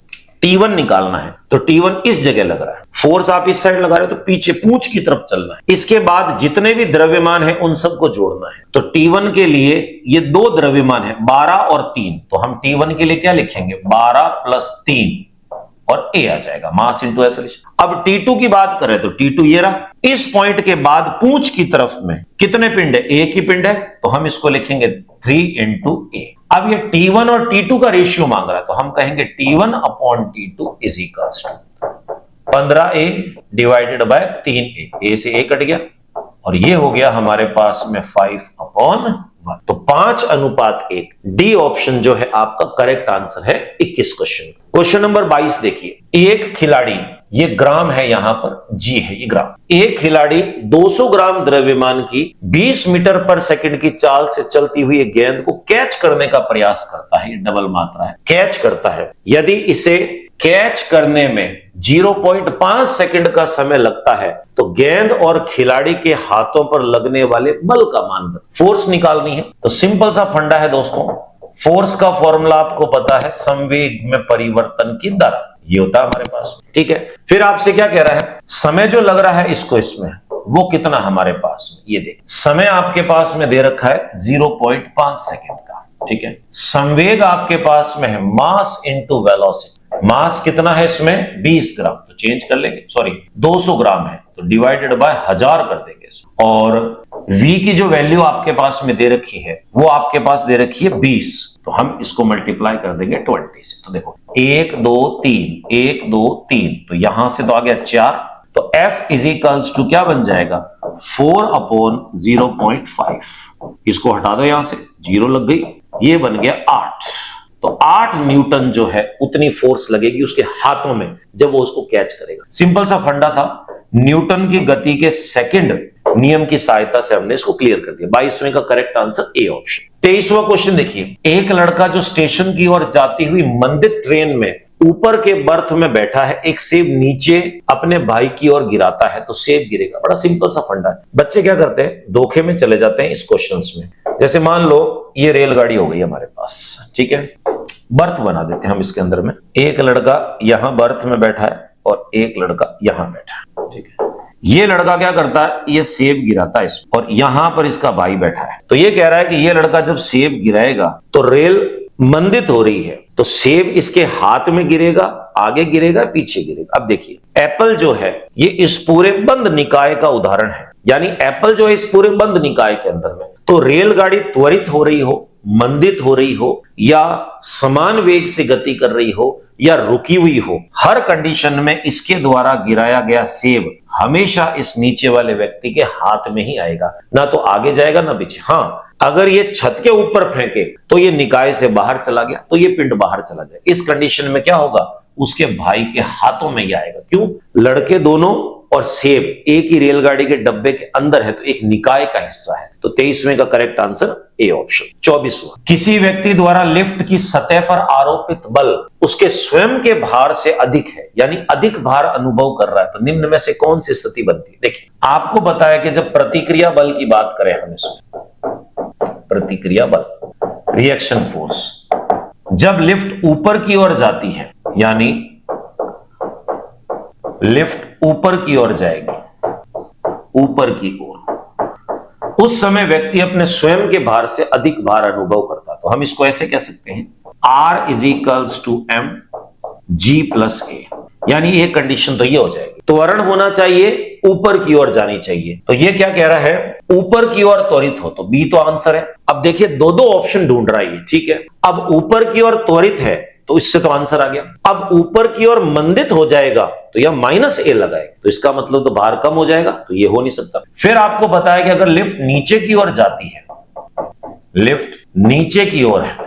T1 निकालना है तो T1 इस जगह लग रहा है, फोर्स आप इस साइड लगा रहे हो तो पीछे पूंछ की तरफ चलना है। इसके बाद जितने भी द्रव्यमान है उन सबको जोड़ना है। तो T1 के लिए ये दो द्रव्यमान है 12 और 3, तो हम T1 के लिए क्या लिखेंगे 12 + 3 और A आ जाएगा, मास इंटू एक्सेलरेशन। अब T2 की बात करें तो T2 ये रहा। इस पॉइंट के बाद पूंछ की तरफ में कितने पिंड है, एक ही पिंड है, तो हम इसको लिखेंगे 3 × A। अब ये T1 और T2 का रेशियो मांग रहा है तो हम कहेंगे T1/T2 = 15A / 3A। A से A कट गया और ये हो गया हमारे पास में 5/1। तो 5:1। डी ऑप्शन जो है आपका करेक्ट आंसर है 21 क्वेश्चन। क्वेश्चन नंबर 22 देखिए, एक खिलाड़ी, ये ग्राम है यहां पर, जी है ये ग्राम, एक खिलाड़ी 200 ग्राम द्रव्यमान की 20 मीटर/सेकंड की चाल से चलती हुई एक गेंद को कैच करने का प्रयास करता है। ये डबल मात्रा है, कैच करता है। यदि इसे कैच करने में 0.5 सेकंड का समय लगता है तो गेंद और खिलाड़ी के हाथों पर लगने वाले बल का मान, फोर्स निकालनी है। तो सिंपल सा फंडा है दोस्तों, फोर्स का फॉर्मूला आपको पता है, संवेग में परिवर्तन की दर, ये होता है हमारे पास, ठीक है। फिर आपसे क्या कह रहा है, समय जो लग रहा है इसको इसमें, वो कितना हमारे पास में, ये देख, समय आपके पास में दे रखा है 0.5 सेकंड का, ठीक है। संवेग आपके पास में है मास इंटू वेलोसिटी, मास कितना है इसमें 20 ग्राम, तो चेंज कर लेंगे, सॉरी 200 ग्राम है तो डिवाइडेड बाय 1000 कर देंगे। और v की जो वैल्यू आपके पास में दे रखी है वो आपके पास दे रखी है 20, तो हम इसको मल्टीप्लाई कर देंगे 20 से। तो देखो 1 2 3 1 2 3, तो यहां से तो आ गया 4, तो F = क्या बन जाएगा 4/0.5। इसको हटा दो, यहां से 0 लग गई, ये बन गया 8। तो 8 न्यूटन जो है उतनी फोर्स लगेगी उसके हाथों में जब वो उसको कैच करेगा। सिंपल सा फंडा था, न्यूटन की गति के सेकंड नियम की सहायता से हमने इसको क्लियर कर दिया। 22वें का करेक्ट आंसर ए ऑप्शन। 23वां क्वेश्चन देखिए, एक लड़का जो स्टेशन की ओर जाती हुई मंदिर ट्रेन में ऊपर के बर्थ में बैठा है, एक सेब नीचे अपने भाई की ओर गिराता है तो सेब गिरेगा। बड़ा सिंपल सा फंडा है। बच्चे क्या करते हैं, धोखे में चले जाते हैं इस क्वेश्चंस में। जैसे मान लो ये रेलगाड़ी हो गई हमारे पास, ठीक है, बर्थ बना देते हैं हम इसके अंदर में, एक लड़का यहां बर्थ में बैठा है और एक लड़का यहां बैठा है, ठीक है। ये लड़का क्या करता है, ये सेब गिराता है इसमें, और यहां पर इसका भाई बैठा है। तो ये कह रहा है कि ये लड़का जब सेब गिराएगा तो रेल मंदित हो रही है, तो सेब इसके हाथ में गिरेगा, आगे गिरेगा, पीछे गिरेगा। अब देखिए एप्पल जो है ये इस पूरे बंद निकाय का उदाहरण है, यानी एप्पल जो है इस पूरे बंद निकाय के अंदर में, तो रेलगाड़ी त्वरित हो रही हो, मंदित हो रही हो, या समान वेग से गति कर रही हो, या रुकी हुई हो, हर कंडीशन में इसके द्वारा गिराया गया सेब हमेशा इस नीचे वाले व्यक्ति के हाथ में ही आएगा, ना तो आगे जाएगा ना पीछे। हाँ, अगर ये छत के ऊपर फेंके तो ये निकाय से बाहर चला गया, तो ये पिंड बाहर चला गया। इस कंडीशन में क्या होगा, उसके भाई के हाथों में ही आएगा। क्यों, लड़के दोनों और सेब एक ही रेलगाड़ी के डब्बे के अंदर है, तो एक निकाय का हिस्सा है। तो 23वें का करेक्ट आंसर ए ऑप्शन। 24वां, किसी व्यक्ति द्वारा लिफ्ट की सतह पर आरोपित बल उसके स्वयं के भार से अधिक है, यानी अधिक भार अनुभव कर रहा है, तो निम्न में से कौन सी स्थिति बनती है। देखिए आपको बताया कि जब प्रतिक्रिया बल की बात करें हम इसमें, प्रतिक्रिया बल, रिएक्शन फोर्स, जब लिफ्ट ऊपर की ओर जाती है, यानी लिफ्ट ऊपर की ओर जाएगी, ऊपर की ओर, उस समय व्यक्ति अपने स्वयं के भार से अधिक भार अनुभव करता है। तो हम इसको ऐसे कह सकते हैं R = mg+a, यानी एक कंडीशन तो ये हो जाएगी, त्वरण होना चाहिए, ऊपर की ओर जानी चाहिए। तो ये क्या कह रहा है, ऊपर की ओर त्वरित हो, तो बी तो आंसर है। अब देखिए दो दो ऑप्शन ढूंढ रहा है, ठीक है। अब ऊपर की ओर त्वरित है तो इससे तो आंसर आ गया। अब ऊपर की ओर मंदित हो जाएगा तो यह -a लगाएगा, तो इसका मतलब तो भार कम हो जाएगा, तो ये हो नहीं सकता। फिर आपको बताया कि अगर लिफ्ट नीचे की ओर जाती है, लिफ्ट नीचे की ओर है,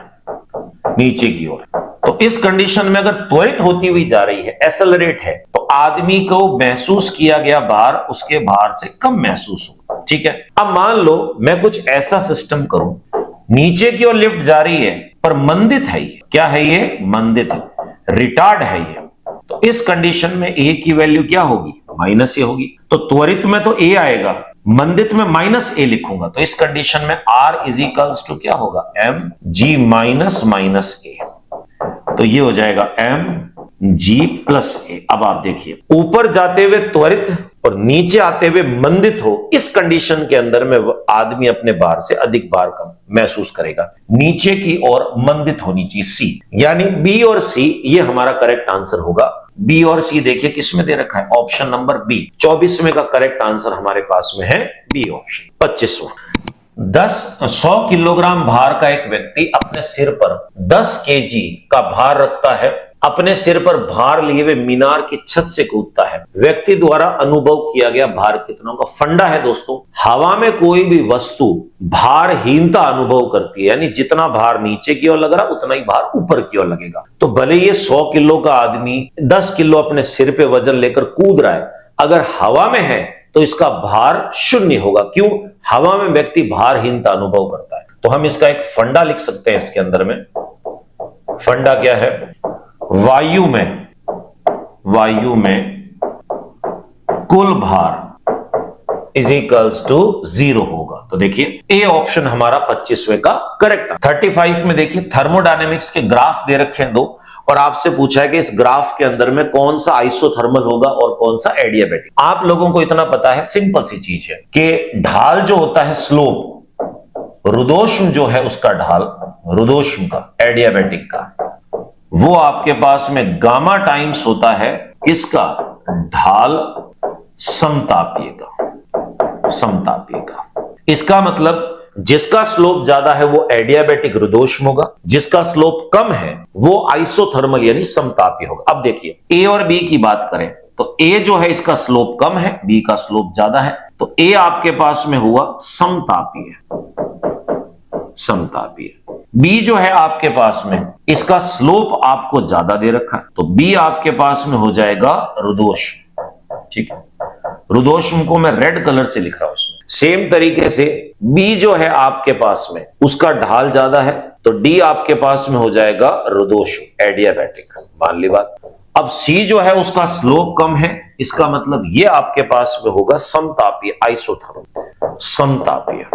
नीचे की ओर, तो इस कंडीशन में अगर त्वरित होती हुई जा रही है, एक्सेलरेट है, तो आदमी को महसूस किया गया भार उसके भार से कम महसूस होगा, ठीक है। अब मान लो मैं कुछ ऐसा सिस्टम करूं, नीचे की ओर लिफ्ट जा रही है पर मंदित है ये। क्या है ये? मंदित है, रिटार्ड है ये। तो इस कंडीशन में ए की वैल्यू क्या होगी? माइनस ए होगी। तो त्वरित में तो ए आएगा, मंदित में माइनस ए लिखूंगा, तो इस कंडीशन में आर इज इक्वल्स टू क्या होगा? एम जी माइनस माइनस ए। तो ये हो जाएगा एम जी प्लस ए। अब आप देखिए, ऊपर जाते हुए त्वरित और नीचे आते हुए मंदित हो, इस कंडीशन के अंदर में आदमी अपने भार से अधिक भार कम महसूस करेगा। नीचे की ओर मंदित होनी चाहिए सी, यानी बी और सी, ये हमारा करेक्ट आंसर होगा। बी और सी देखिए किसमें दे रखा है? Option number B. 24वें का करेक्ट आंसर हमारे पास में है बी ऑप्शन। 25वां, 100 किलोग्राम भार का एक व्यक्ति अपने सिर पर 10 केजी का भार रखता है, अपने सिर पर भार लिए हुए मीनार की छत से कूदता है। व्यक्ति द्वारा अनुभव किया गया भार कितना का फंडा है दोस्तों, हवा में कोई भी वस्तु भारहीनता अनुभव करती है, यानी जितना भार नीचे की ओर लग रहा उतना ही भार ऊपर की ओर लगेगा। तो भले ये 100 किलो का आदमी 10 किलो अपने सिर पे वजन लेकर कूद रहा है, अगर हवा में है तो इसका भार शून्य होगा। क्यों? हवा में व्यक्ति भारहीनता अनुभव करता है। तो हम इसका एक फंडा लिख सकते हैं इसके अंदर में। फंडा क्या है? वायु में कुल भार इज इक्वल्स टू 0 होगा। तो देखिए ए ऑप्शन हमारा 25वें का करेक्ट। 35 में देखिए, थर्मोडायनेमिक्स के ग्राफ दे रखे हैं 2, और आपसे पूछा है कि इस ग्राफ के अंदर में कौन सा आइसोथर्मल होगा और कौन सा एडियाबैटिक। आप लोगों को इतना पता है, सिंपल सी चीज है कि ढाल जो होता है स्लोप, रुदोष्म जो है उसका ढाल, रुदोष्म का, एडियाबैटिक का, वो आपके पास में गामा टाइम्स होता है किसका? ढाल समतापीय का। इसका मतलब जिसका स्लोप ज्यादा है वो एडियाबैटिक रुदोष्म होगा, जिसका स्लोप कम है वो आइसोथर्मल यानी समतापीय होगा। अब देखिए ए और बी की बात करें तो ए जो है इसका स्लोप कम है, बी का स्लोप ज्यादा है, तो ए आपके पास में हुआ समतापीय। बी जो है आपके पास में, इसका स्लोप आपको ज्यादा दे रखा है, तो बी आपके पास में हो जाएगा रुदोष्म। ठीक है, रुदोष्म को मैं रेड कलर से लिख रहा हूं उसमें। सेम तरीके से बी जो है आपके पास में, उसका ढाल ज्यादा है, तो डी आपके पास में हो जाएगा रुदोष्म, एडियाबैटिक। मान ली बात। अब सी जो है उसका स्लोप कम है, इसका मतलब ये आपके पास में होगा समतापीय, आइसोथर्मल, समतापीय।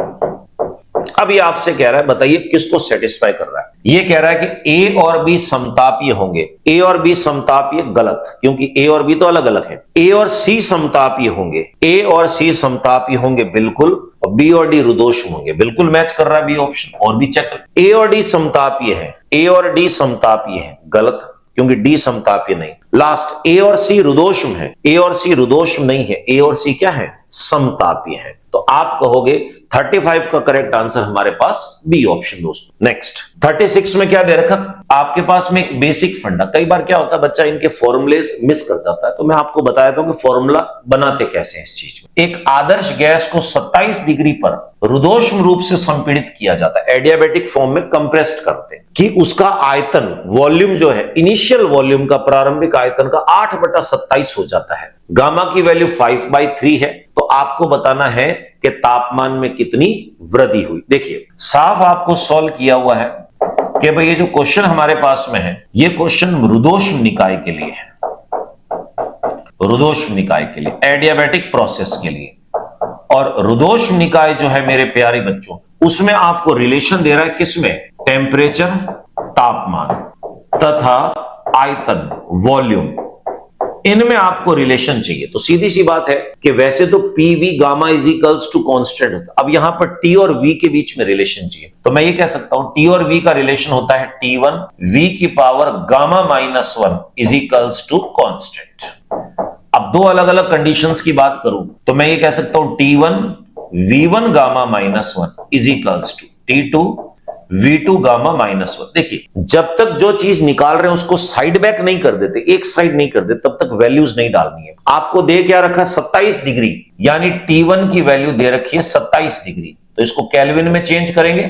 अब ये आपसे कह रहा है बताइए किसको सेटिस्फाई कर रहा है। ये कह रहा है कि ए और बी समतापीय होंगे। ए और बी समतापीय गलत, क्योंकि ए और बी तो अलग अलग है। ए और सी समतापीय होंगे, ए और सी समतापीय होंगे बिल्कुल, और बी और डी रुदोष्म होंगे, बिल्कुल मैच कर रहा है बी ऑप्शन। और भी चेक कर, ए और डी समतापीय है, ए और डी समतापीय है, गलत, क्योंकि डी समतापीय नहीं। लास्ट ए और सी रुदोष्म है, ए और सी रुदोष्म नहीं है, ए और सी क्या है? समतापीय है। तो आप कहोगे 35 का करेक्ट आंसर हमारे पास बी ऑप्शन दोस्तों। नेक्स्ट 36 में क्या दे रखा आपके पास में? एक बेसिक फंडा। कई बार क्या होता है बच्चा इनके फॉर्मूलेस मिस कर जाता है, तो मैं आपको बताया था कि फॉर्मूला बनाते कैसे हैं इस चीज में। एक आदर्श गैस को 27 डिग्री पर रुदोष्म रूप से संपीड़ित किया जाता है, एडियाबैटिक फॉर्म में कंप्रेस्ड करते हैं, कि उसका आयतन, वॉल्यूम जो है, इनिशियल वॉल्यूम का, प्रारंभिक आयतन का 8/27 हो जाता है। गामा की वैल्यू 5/3 है, तो आपको बताना है कि तापमान में कितनी वृद्धि हुई। देखिए साफ आपको सॉल्व किया हुआ है कि भाई ये जो क्वेश्चन हमारे पास में है, ये क्वेश्चन रुदोष्म निकाय के लिए है, रुदोष्म निकाय के लिए, एडियाबैटिक प्रोसेस के लिए। और रुदोष्म निकाय जो है मेरे प्यारे बच्चों, उसमें आपको रिलेशन दे रहा है किसमें? टेम्परेचर, तापमान तथा आयतन, वॉल्यूम, इनमें आपको रिलेशन चाहिए। तो सीधी सी बात है कि वैसे तो PV gamma is equals to constant होता है, अब यहां पर टी और वी के बीच में रिलेशन चाहिए, तो मैं ये कह सकता हूं टी और वी का रिलेशन होता है T1 v की power gamma -1 is equals to constant. अब दो अलग अलग कंडीशंस की बात करूं तो मैं ये कह सकता हूं T1 v1 gamma -1 is equals to T2 V2 gamma -1। देखिए जब तक जो चीज निकाल रहे हैं उसको साइड बैक नहीं कर देते, एक साइड नहीं कर देते, तब तक वैल्यूज नहीं डालनी है। आपको दे क्या रखा? 27 डिग्री, यानी T1 की वैल्यू दे रखी है 27 डिग्री, तो इसको केल्विन में चेंज करेंगे,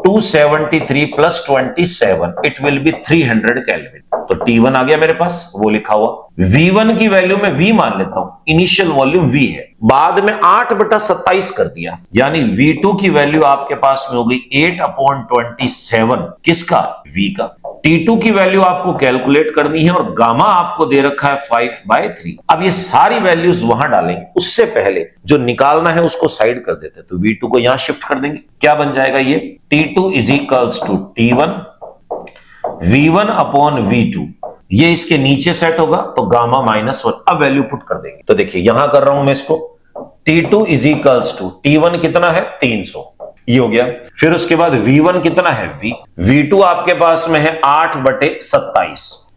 273 + 27 इट विल बी 300 केल्विन। तो T1 आ गया मेरे पास, वो लिखा हुआ। V1 की वैल्यू में V मान लेता हूं, इनिशियल वॉल्यूम V है, बाद में 8/27 कर दिया, यानी V2 की वैल्यू आपके पास में हो गई 8/27। किसका? V का। T2 की वैल्यू आपको कैलकुलेट करनी है और गामा आपको दे रखा है 5/3। अब ये सारी वैल्यूज वहां डालेंगे, उससे पहले जो निकालना है उसको साइड कर देते, तो V2 को यहां शिफ्ट कर देंगे। क्या बन जाएगा ये? T2 is equals to T1 V1/V2, ये इसके नीचे सेट होगा तो गामा -1। अब वैल्यू पुट कर देंगे, तो देखिए यहां कर रहा हूं मैं इसको। T2 is equals to T1 कितना है? 300, ये हो गया। फिर उसके बाद V1 कितना है? V2 आपके पास में है 8/27।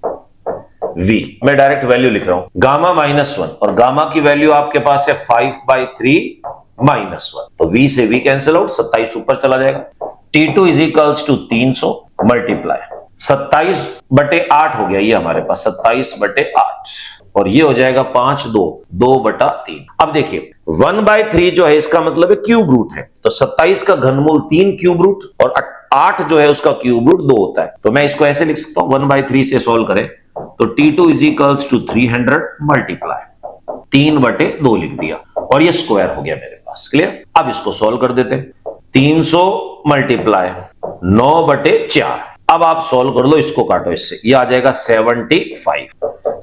V मैं डायरेक्ट वैल्यू लिख रहा हूं, गामा -1, और गामा की वैल्यू आपके पास है 5/3 -1, तो V से V कैंसिल आउट, 27 ऊपर चला जाएगा। T2 is equals to 300 multiply 27/8 हो गया ये हमारे पास, 27/8, और ये हो जाएगा 2/3। अब देखिए 1/3 जो है इसका मतलब है क्यूब रूट है, तो 27 का घनमूल 3 क्यूब रूट और 8 जो है उसका क्यूब रूट 2 होता है, तो मैं इसको ऐसे लिख सकता हूं, 1/3 से सॉल्व करें तो T2 is equals to 300 multiply 3/2 लिख दिया, और ये स्क्वायर हो गया मेरे पास। क्लियर? अब इसको सॉल्व कर देते हैं। 300 मल्टीप्लाई 9/4। अब आप सॉल्व कर लो, इसको काटो इससे, ये आ जाएगा 75।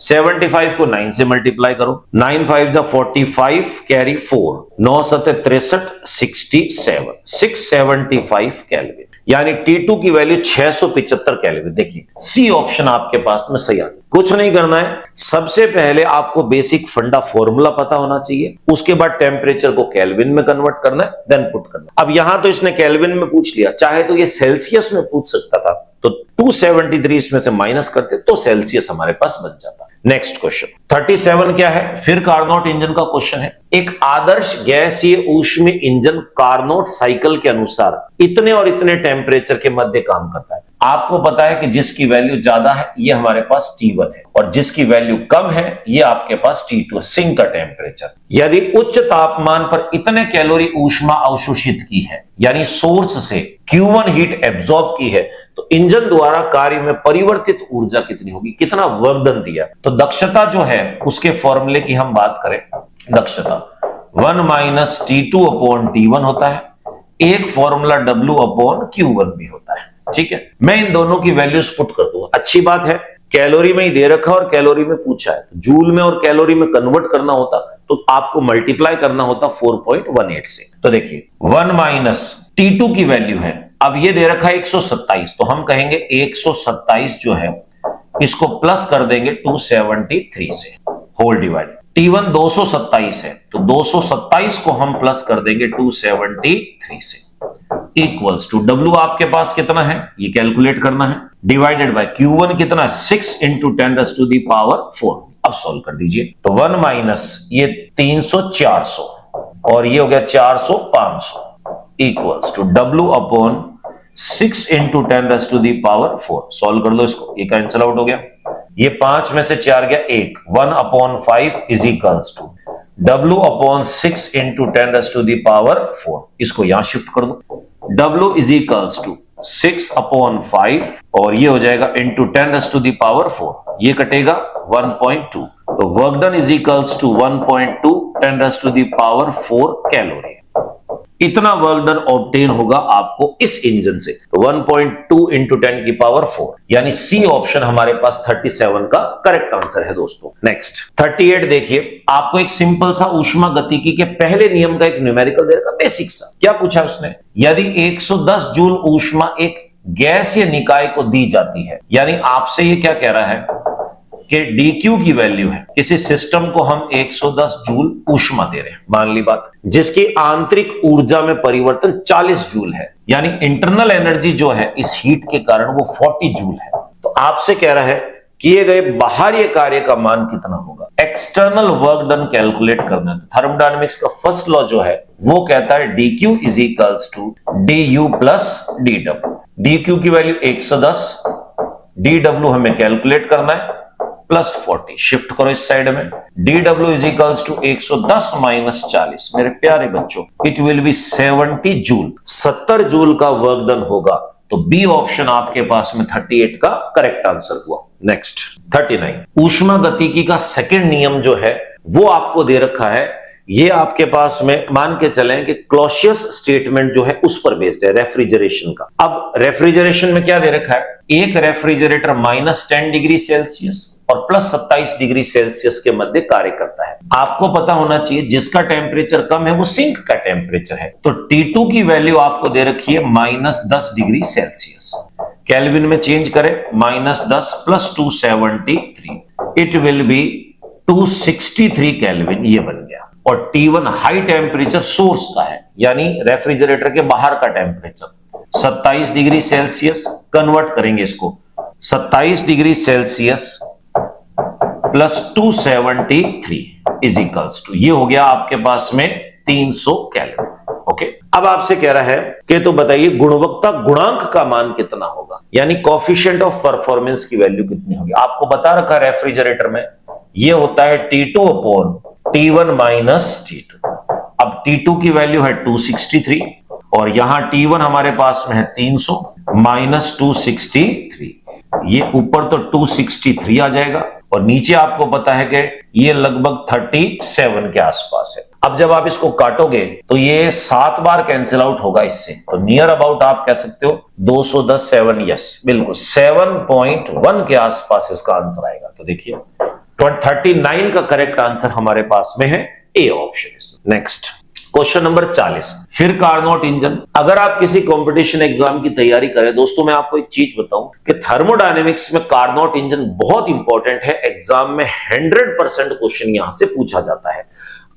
75 को 9 से मल्टीप्लाई करो, 9 5 जा 45 कैरी 4, 9 7 63 67, 675 केल्विन, यानी T2 की वैल्यू 675 केल्विन। देखिए सी ऑप्शन आपके पास में सही आ गया। कुछ नहीं करना है, सबसे पहले आपको बेसिक फंडा फॉर्मूला पता होना चाहिए, उसके बाद टेम्परेचर को केल्विन में कन्वर्ट करना है, देन पुट करना। अब यहां तो इसने केल्विन में पूछ लिया, चाहे तो ये सेल्सियस में पूछ सकता था, तो 273 इसमें से माइनस करते तो सेल्सियस हमारे पास बच जाता। नेक्स्ट क्वेश्चन 37 क्या है? फिर कार्नोट इंजन का क्वेश्चन है। एक आदर्श गैसीय ऊष्मीय इंजन कार्नोट साइकिल के अनुसार इतने और इतने टेम्परेचर के मध्य काम करता है। आपको पता है कि जिसकी वैल्यू ज्यादा है ये हमारे पास T1 है, और जिसकी वैल्यू कम है ये आपके पास T2 है, सिंक का टेम्परेचर। यदि उच्च तापमान पर इतने कैलोरी ऊष्मा अवशोषित की है, यानी सोर्स से Q1 हीट एब्जॉर्ब की है, तो इंजन द्वारा कार्य में परिवर्तित ऊर्जा कितनी होगी, कितना वर्क डन दिया। तो दक्षता जो है उसके फॉर्मूले की हम बात करें, दक्षता 1 - T2/T1 होता है, एक फॉर्मूला W/Q1 भी होता है। ठीक है, मैं इन दोनों की वैल्यूज पुट कर दूंगा। अच्छी बात है, कैलोरी में ही दे रखा और कैलोरी में पूछा है, जूल में और कैलोरी में कन्वर्ट करना होता तो आपको मल्टीप्लाई करना होता 4.18 से। तो देखिए 1 - T2 की वैल्यू है, अब ये दे रखा है 127, तो हम कहेंगे 127 जो है इसको प्लस कर देंगे 273 से, होल डिवाइड। T1 227 है, तो 227 को हम प्लस कर देंगे 273 से, इक्वल्स टू W आपके पास कितना है ये कैलकुलेट करना है, डिवाइडेड बाय Q1 कितना है 6 × 10⁴। अब सॉल्व कर दीजिए, तो 1 माइनस ये 300 400 और ये हो गया 400 500, इक्वल्स टू W/6 × 10⁴। सॉल्व कर लो इसको, ये कैंसिल आउट हो गया, ये 5 में से 4 गया 1, 1/5 इज इक्वल्स टू W/6 × 10⁴। इसको यहां शिफ्ट कर दो, W इज इक्वल्स टू 6/5 और ये हो जाएगा इंटू 10⁴, ये कटेगा 1.2, तो work done is equals to 1.2 10⁴ calorie. इतना वर्क डन ऑब्टेन होगा आपको इस इंजन से, तो 1.2 × 10⁴, यानी सी ऑप्शन हमारे पास 37 का करेक्ट आंसर है दोस्तों। नेक्स्ट 38 देखिए, आपको एक सिंपल सा ऊष्मा गतिकी के पहले नियम का एक न्यूमेरिकल दे रखा, बेसिक सा। क्या पूछा उसने? यदि 110 जूल ऊष्मा एक गैसीय निकाय को दी जाती है, यानी आपसे ये क्या कह रहा है कि dQ की वैल्यू है, किसी सिस्टम को हम 110 जूल ऊष्मा दे रहे हैं, मान ली बात, जिसकी आंतरिक ऊर्जा में परिवर्तन 40 जूल है, यानी इंटरनल एनर्जी जो है इस हीट के कारण वो 40 जूल है। तो आपसे कह रहा है किए गए बाहरी कार्य का मान कितना होगा, एक्सटर्नल वर्क डन कैलकुलेट करना है। तो थर्मोडायनेमिक्स का फर्स्ट लॉ जो है वो कहता है dQ is equals to du plus dW। dQ की वैल्यू 110, dW हमें कैलकुलेट करना है प्लस 40, शिफ्ट करो इस साइड में, dW is equals to 110 minus 40। मेरे प्यारे बच्चों, it will be 70 joule, 70 joule का वर्क डन होगा तो बी ऑप्शन आपके पास में 38 का करेक्ट आंसर हुआ। नेक्स्ट 39, ऊष्मा गतिकी का सेकंड नियम जो है वो आपको दे रखा है। ये आपके पास में मान के चलें कि क्लॉसियस स्टेटमेंट जो है उस पर बेस्ड है रेफ्रिजरेशन का। अब रेफ्रिजरेशन में क्या दे रखा है, एक रेफ्रिजरेटर -10 डिग्री सेल्सियस और +27 डिग्री सेल्सियस के मध्य कार्य करता है। आपको पता होना चाहिए जिसका टेम्परेचर कम है वो सिंक का टेम्परेचर है। तो T2 की वैल्यू आपको दे रखी है -10 डिग्री सेल्सियस। केल्विन में चेंज करें, -10 + 273, इट विल बी 263 केल्विन, ये बन गया। और T1 हाई टेम्परेचर सोर्स का है, यानी रेफ्रिजरेटर के बाहर का टेम्परेचर 27 डिग्री सेल्सियस। कन्वर्ट करेंगे इसको, 27 degree Celsius + 273 is equals to, ये हो गया आपके पास में 300 केल्विन। ओके, अब आपसे कह रहा है कि तो बताइए गुणवत्ता गुणांक का मान कितना होगा, यानी कोएफिशिएंट ऑफ परफॉर्मेंस की वैल्यू कितनी होगी। आपको बता रखा रेफ्रिजरेटर में ये होता है T2 upon T1 minus T2। अब T2 की वैल्यू है 263 और यहां T1 हमारे पास में है 300 माइनस 263, ये ऊपर तो 263 आ जाएगा और नीचे आपको पता है कि ये लगभग 37 के आसपास है। अब जब आप इसको काटोगे तो ये 7 बार कैंसिल आउट होगा इससे, तो नियर अबाउट आप कह सकते हो 210, 7, यस बिल्कुल 7.1 के आसपास इसका आंसर आएगा। तो देखिए 39 का करेक्ट आंसर हमारे पास में है A option. Next question number 40, फिर कार्नोट इंजन। अगर आप किसी कंपटीशन एग्जाम की तैयारी करें, दोस्तों मैं आपको एक चीज बताऊं कि थर्मोडायनेमिक्स में कार्नोट इंजन बहुत इंपॉर्टेंट है। एग्जाम में 100% क्वेश्चन यहां से पूछा जाता है।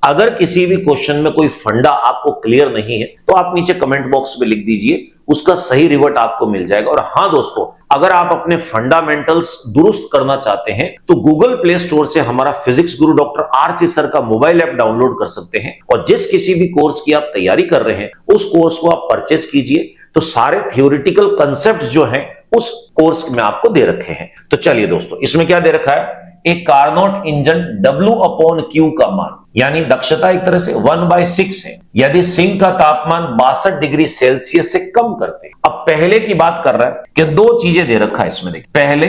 अगर किसी भी क्वेश्चन में कोई फंडा आपको क्लियर नहीं है तो आप नीचे कमेंट बॉक्स में लिख दीजिए, उसका सही रिवर्ट आपको मिल जाएगा। और हां दोस्तों, अगर आप अपने फंडामेंटल्स दुरुस्त करना चाहते हैं तो गूगल प्ले स्टोर से हमारा फिजिक्स गुरु डॉक्टर आरसी सर का मोबाइल ऐप डाउनलोड कर सकते हैं और जिस किसी भी कोर्स की आप तैयारी कर रहे हैं उस कोर्स को आप परचेस कीजिए। तो सारे थियोरिटिकल कंसेप्ट जो हैं उस कोर्स में आपको दे रखे हैं। तो चलिए दोस्तों, इसमें क्या दे रखा है, एक कार्नोट इंजन W/Q का मान, यानी दक्षता एक तरह से 1/6 है, यदि सिंक का तापमान 62 डिग्री सेल्सियस से कम करते हैं। अब पहले की बात कर रहा है कि दो चीजें दे रखा है इसमें, देखिए पहले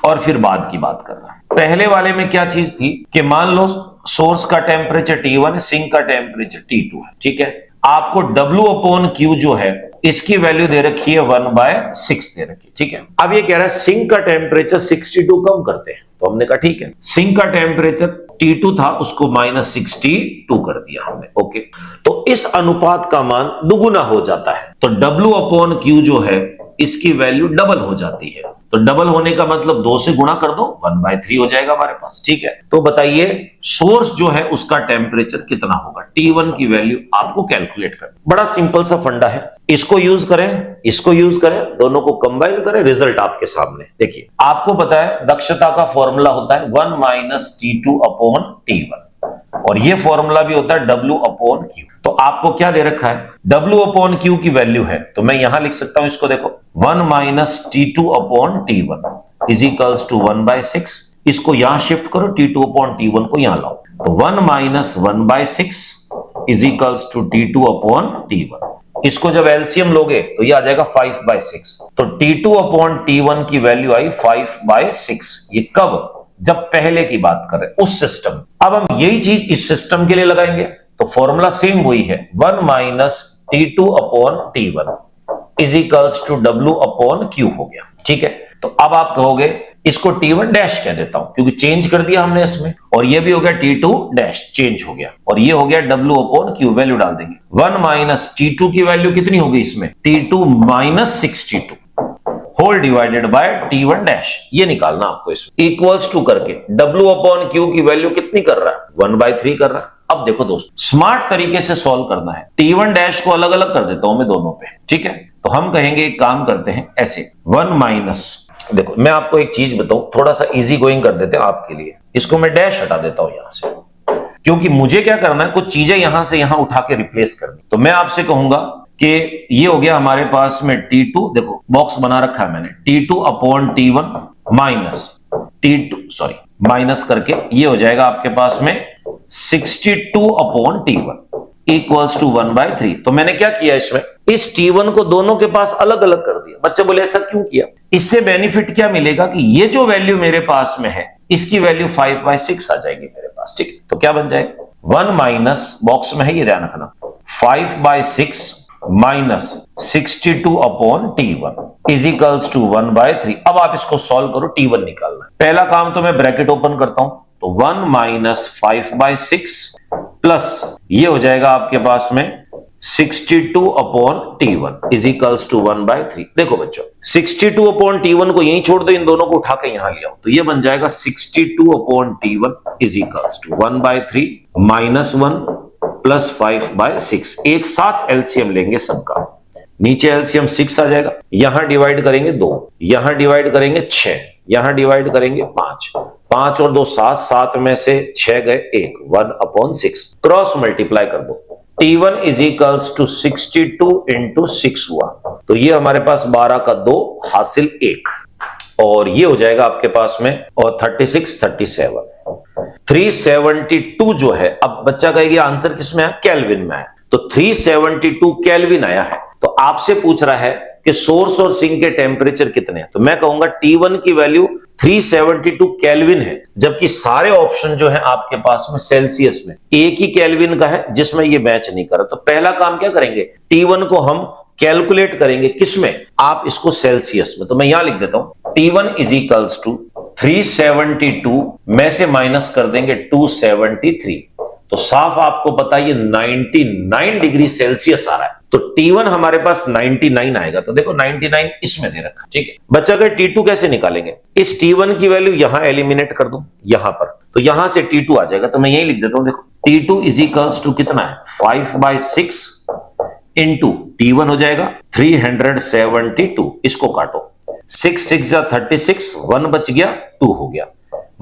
और फिर बाद की बात कर रहा है। पहले वाले में क्या चीज थी कि मान लो सोर्स का टेम्परेचर T1 है, सिंक का टेम्परेचर T2 है, ठीक है। आपको W/Q जो है इसकी वैल्यू दे रखी है 1/6 दे रखी है, ठीक है। अब ये कह रहा है सिंक का टेम्परेचर 62 कम करते हैं, तो हमने कहा ठीक है, सिंक का टेम्परेचर T2 था उसको -62 कर दिया हमने। ओके, तो इस अनुपात का मान दुगुना हो जाता है, तो W/Q जो है इसकी वैल्यू डबल हो जाती है। तो डबल होने का मतलब 2 से गुणा कर दो, 1/3 हो जाएगा हमारे पास, ठीक है। तो बताइए सोर्स जो है उसका टेम्परेचर कितना होगा, T1 की वैल्यू आपको कैलकुलेट कर। बड़ा सिंपल सा फंडा है, इसको यूज करें, इसको यूज करें, दोनों को कंबाइन करें, रिजल्ट आपके सामने। देखिए आपको पता है दक्षता का फॉर्मूला होता है 1 - T2/T1 और ये फॉर्मूला भी होता है W/Q। तो आपको क्या दे रखा है, W/Q की वैल्यू है, तो मैं यहां लिख सकता हूं इसको, देखो 1 - T2/T1 इज इक्वल्स टू 1/6। इसको यहां शिफ्ट करो, T2/T1 को यहां लाओ, तो 1 - 1/6 इज इक्वल्स टू T2/T1। इसको जब एलसीएम लोगे तो ये आ जाएगा 5/6। तो T2/T1 की वैल्यू आई 5/6। ये कब, जब पहले की बात कर रहे हैं उस सिस्टम। अब हम यही चीज इस सिस्टम के लिए लगाएंगे, तो फॉर्मूला सेम वही है, 1 - T2/T1 is equals to W/Q हो गया, ठीक है। तो अब आप कहोगे इसको T1 डैश कह देता हूं क्योंकि चेंज कर दिया हमने इसमें, और ये भी हो गया T2 डैश चेंज हो गया, और ये हो गया W/Q, वैल्यू डाल देंगे। 1 - T2 की वैल्यू कितनी होगी इसमें, T2 - 62 whole divided by T1 dash, ये निकालना आपको इसमें, इक्वल्स टू करके W/Q की वैल्यू कितनी कर रहा है, 1/3 कर रहा है। अब देखो दोस्तों, स्मार्ट तरीके से सॉल्व करना है। T1 डैश को अलग अलग कर देता हूं मैं दोनों पे, ठीक है। तो हम कहेंगे एक काम करते हैं ऐसे, 1 - देखो मैं आपको एक चीज बताऊं, थोड़ा सा इजी गोइंग कर देते हैं आपके लिए। इसको मैं डैश हटा देता हूं यहां से, क्योंकि मुझे क्या करना है, कुछ चीजें यहां से यहां उठा के रिप्लेस करनी। तो मैं आपसे कहूंगा कि ये हो गया हमारे पास में T2, देखो बॉक्स बना रखा है मैंने, T2/T1 माइनस करके ये हो जाएगा आपके पास में 62/T1 इक्वल्स टू 1/3। तो मैंने क्या किया इसमें, इस T1 को दोनों के पास अलग अलग कर दिया। बच्चे बोले ऐसा क्यों किया? इससे बेनिफिट क्या मिलेगा कि ये जो वैल्यू मेरे पास में है इसकी वैल्यू 5/6 आ जाएगी मेरे पास। ठीक है, तो क्या बन जाएगा 1 माइनस, बॉक्स में है ये ध्यान रखना, 5/6 minus 62 upon T1 is equals to 1/3। अब आप इसको सॉल्व करो, T1 निकालना है। पहला काम तो मैं ब्रैकेट ओपन करता हूं, तो 1 माइनस 5/6 प्लस ये हो जाएगा आपके पास में 62 upon T1 is equals to 1/3। देखो बच्चों 62 अपॉन T1 को यहीं छोड़ दो, इन दोनों को उठा के यहां ले आओ, तो ये बन जाएगा 62 upon T1 is equals to 1/3 minus 1 plus 5/6। एक साथ एलसीएम लेंगे सबका, नीचे एलसीएम 6 आ जाएगा, यहां डिवाइड करेंगे 2, यहां डिवाइड करेंगे 6, यहां डिवाइड करेंगे 5, 5 और 2 7, 7 में से 6 गए 1, 1/6। क्रॉस मल्टीप्लाई कर दो, T1 is equals to 62 into 6 हुआ, तो ये हमारे पास 12 का 2 हासिल 1, और ये हो जाएगा आपके पास में, और 36 37 372 जो है। अब बच्चा कहेगा आंसर किस में है, केल्विन में है, तो 372 केल्विन आया है। तो आपसे पूछ रहा है कि सोर्स और सिंक के टेम्परेचर कितने हैं, तो मैं कहूंगा T1 की वैल्यू 372 केल्विन है, जबकि सारे ऑप्शन जो है आपके पास में सेल्सियस में, एक ही केल्विन का है जिसमें ये मैच नहीं कर रहा। तो पहला काम क्या करेंगे, T1 को हम कैलकुलेट करेंगे किसमें, आप इसको सेल्सियस में, तो मैं यहां लिख देता हूं T1 इज इक्वल्स टू 372 में से माइनस कर देंगे 273, तो साफ आपको पता ये 99 डिग्री सेल्सियस आ रहा है, तो T1 हमारे पास 99 आएगा। तो देखो 99 इसमें दे रखा, ठीक है बच्चा। का T2 कैसे निकालेंगे, इस T1 की वैल्यू यहां एलिमिनेट कर दो यहां पर, तो यहां से T2 आ जाएगा, तो मैं यही लिख देता हूं, देखो T2 इज इक्वल्स टू कितना है 5/6 इंटू T1 हो जाएगा 372, इसको काटो, 6 6 जा 36, 1 बच गया 2 हो गया,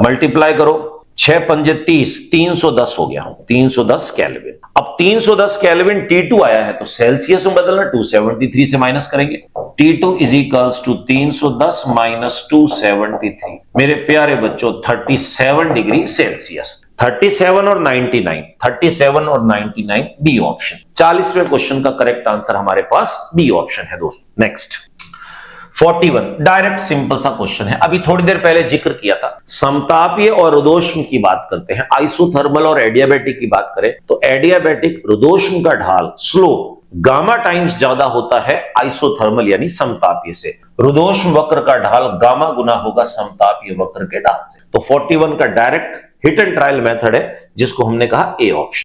मल्टीप्लाई करो 6 पंजे 30, 310 हो गया, 310 केल्विन। अब 310 केल्विन T2 आया है, तो सेल्सियस में बदलना, 273 से माइनस करेंगे, T2 is equals to 310 minus 273, मेरे प्यारे बच्चों 37 डिग्री सेल्सियस। 37 और 99, 37 और 99 बी ऑप्शन। 40वें क्वेश्चन का करेक्ट आंसर हमारे पास बी ऑप्शन है दोस्तों। नेक्स्ट 41 डायरेक्ट सिंपल सा क्वेश्चन है, अभी थोड़ी देर पहले जिक्र किया था। समतापीय और रुदोष्म की बात करते हैं, आइसोथर्मल और एडियाबैटिक की बात करें तो एडियाबैटिक रुदोष्म का ढाल स्लोप गामा टाइम्स ज्यादा होता है आइसोथर्मल यानी समतापीय से, रुदोष्म वक्र का ढाल गामा गुना होगा समतापीय वक्र के ढाल से। तो 41 का direct hit and trial method है जिसको हमने कहा ए ऑप्शन।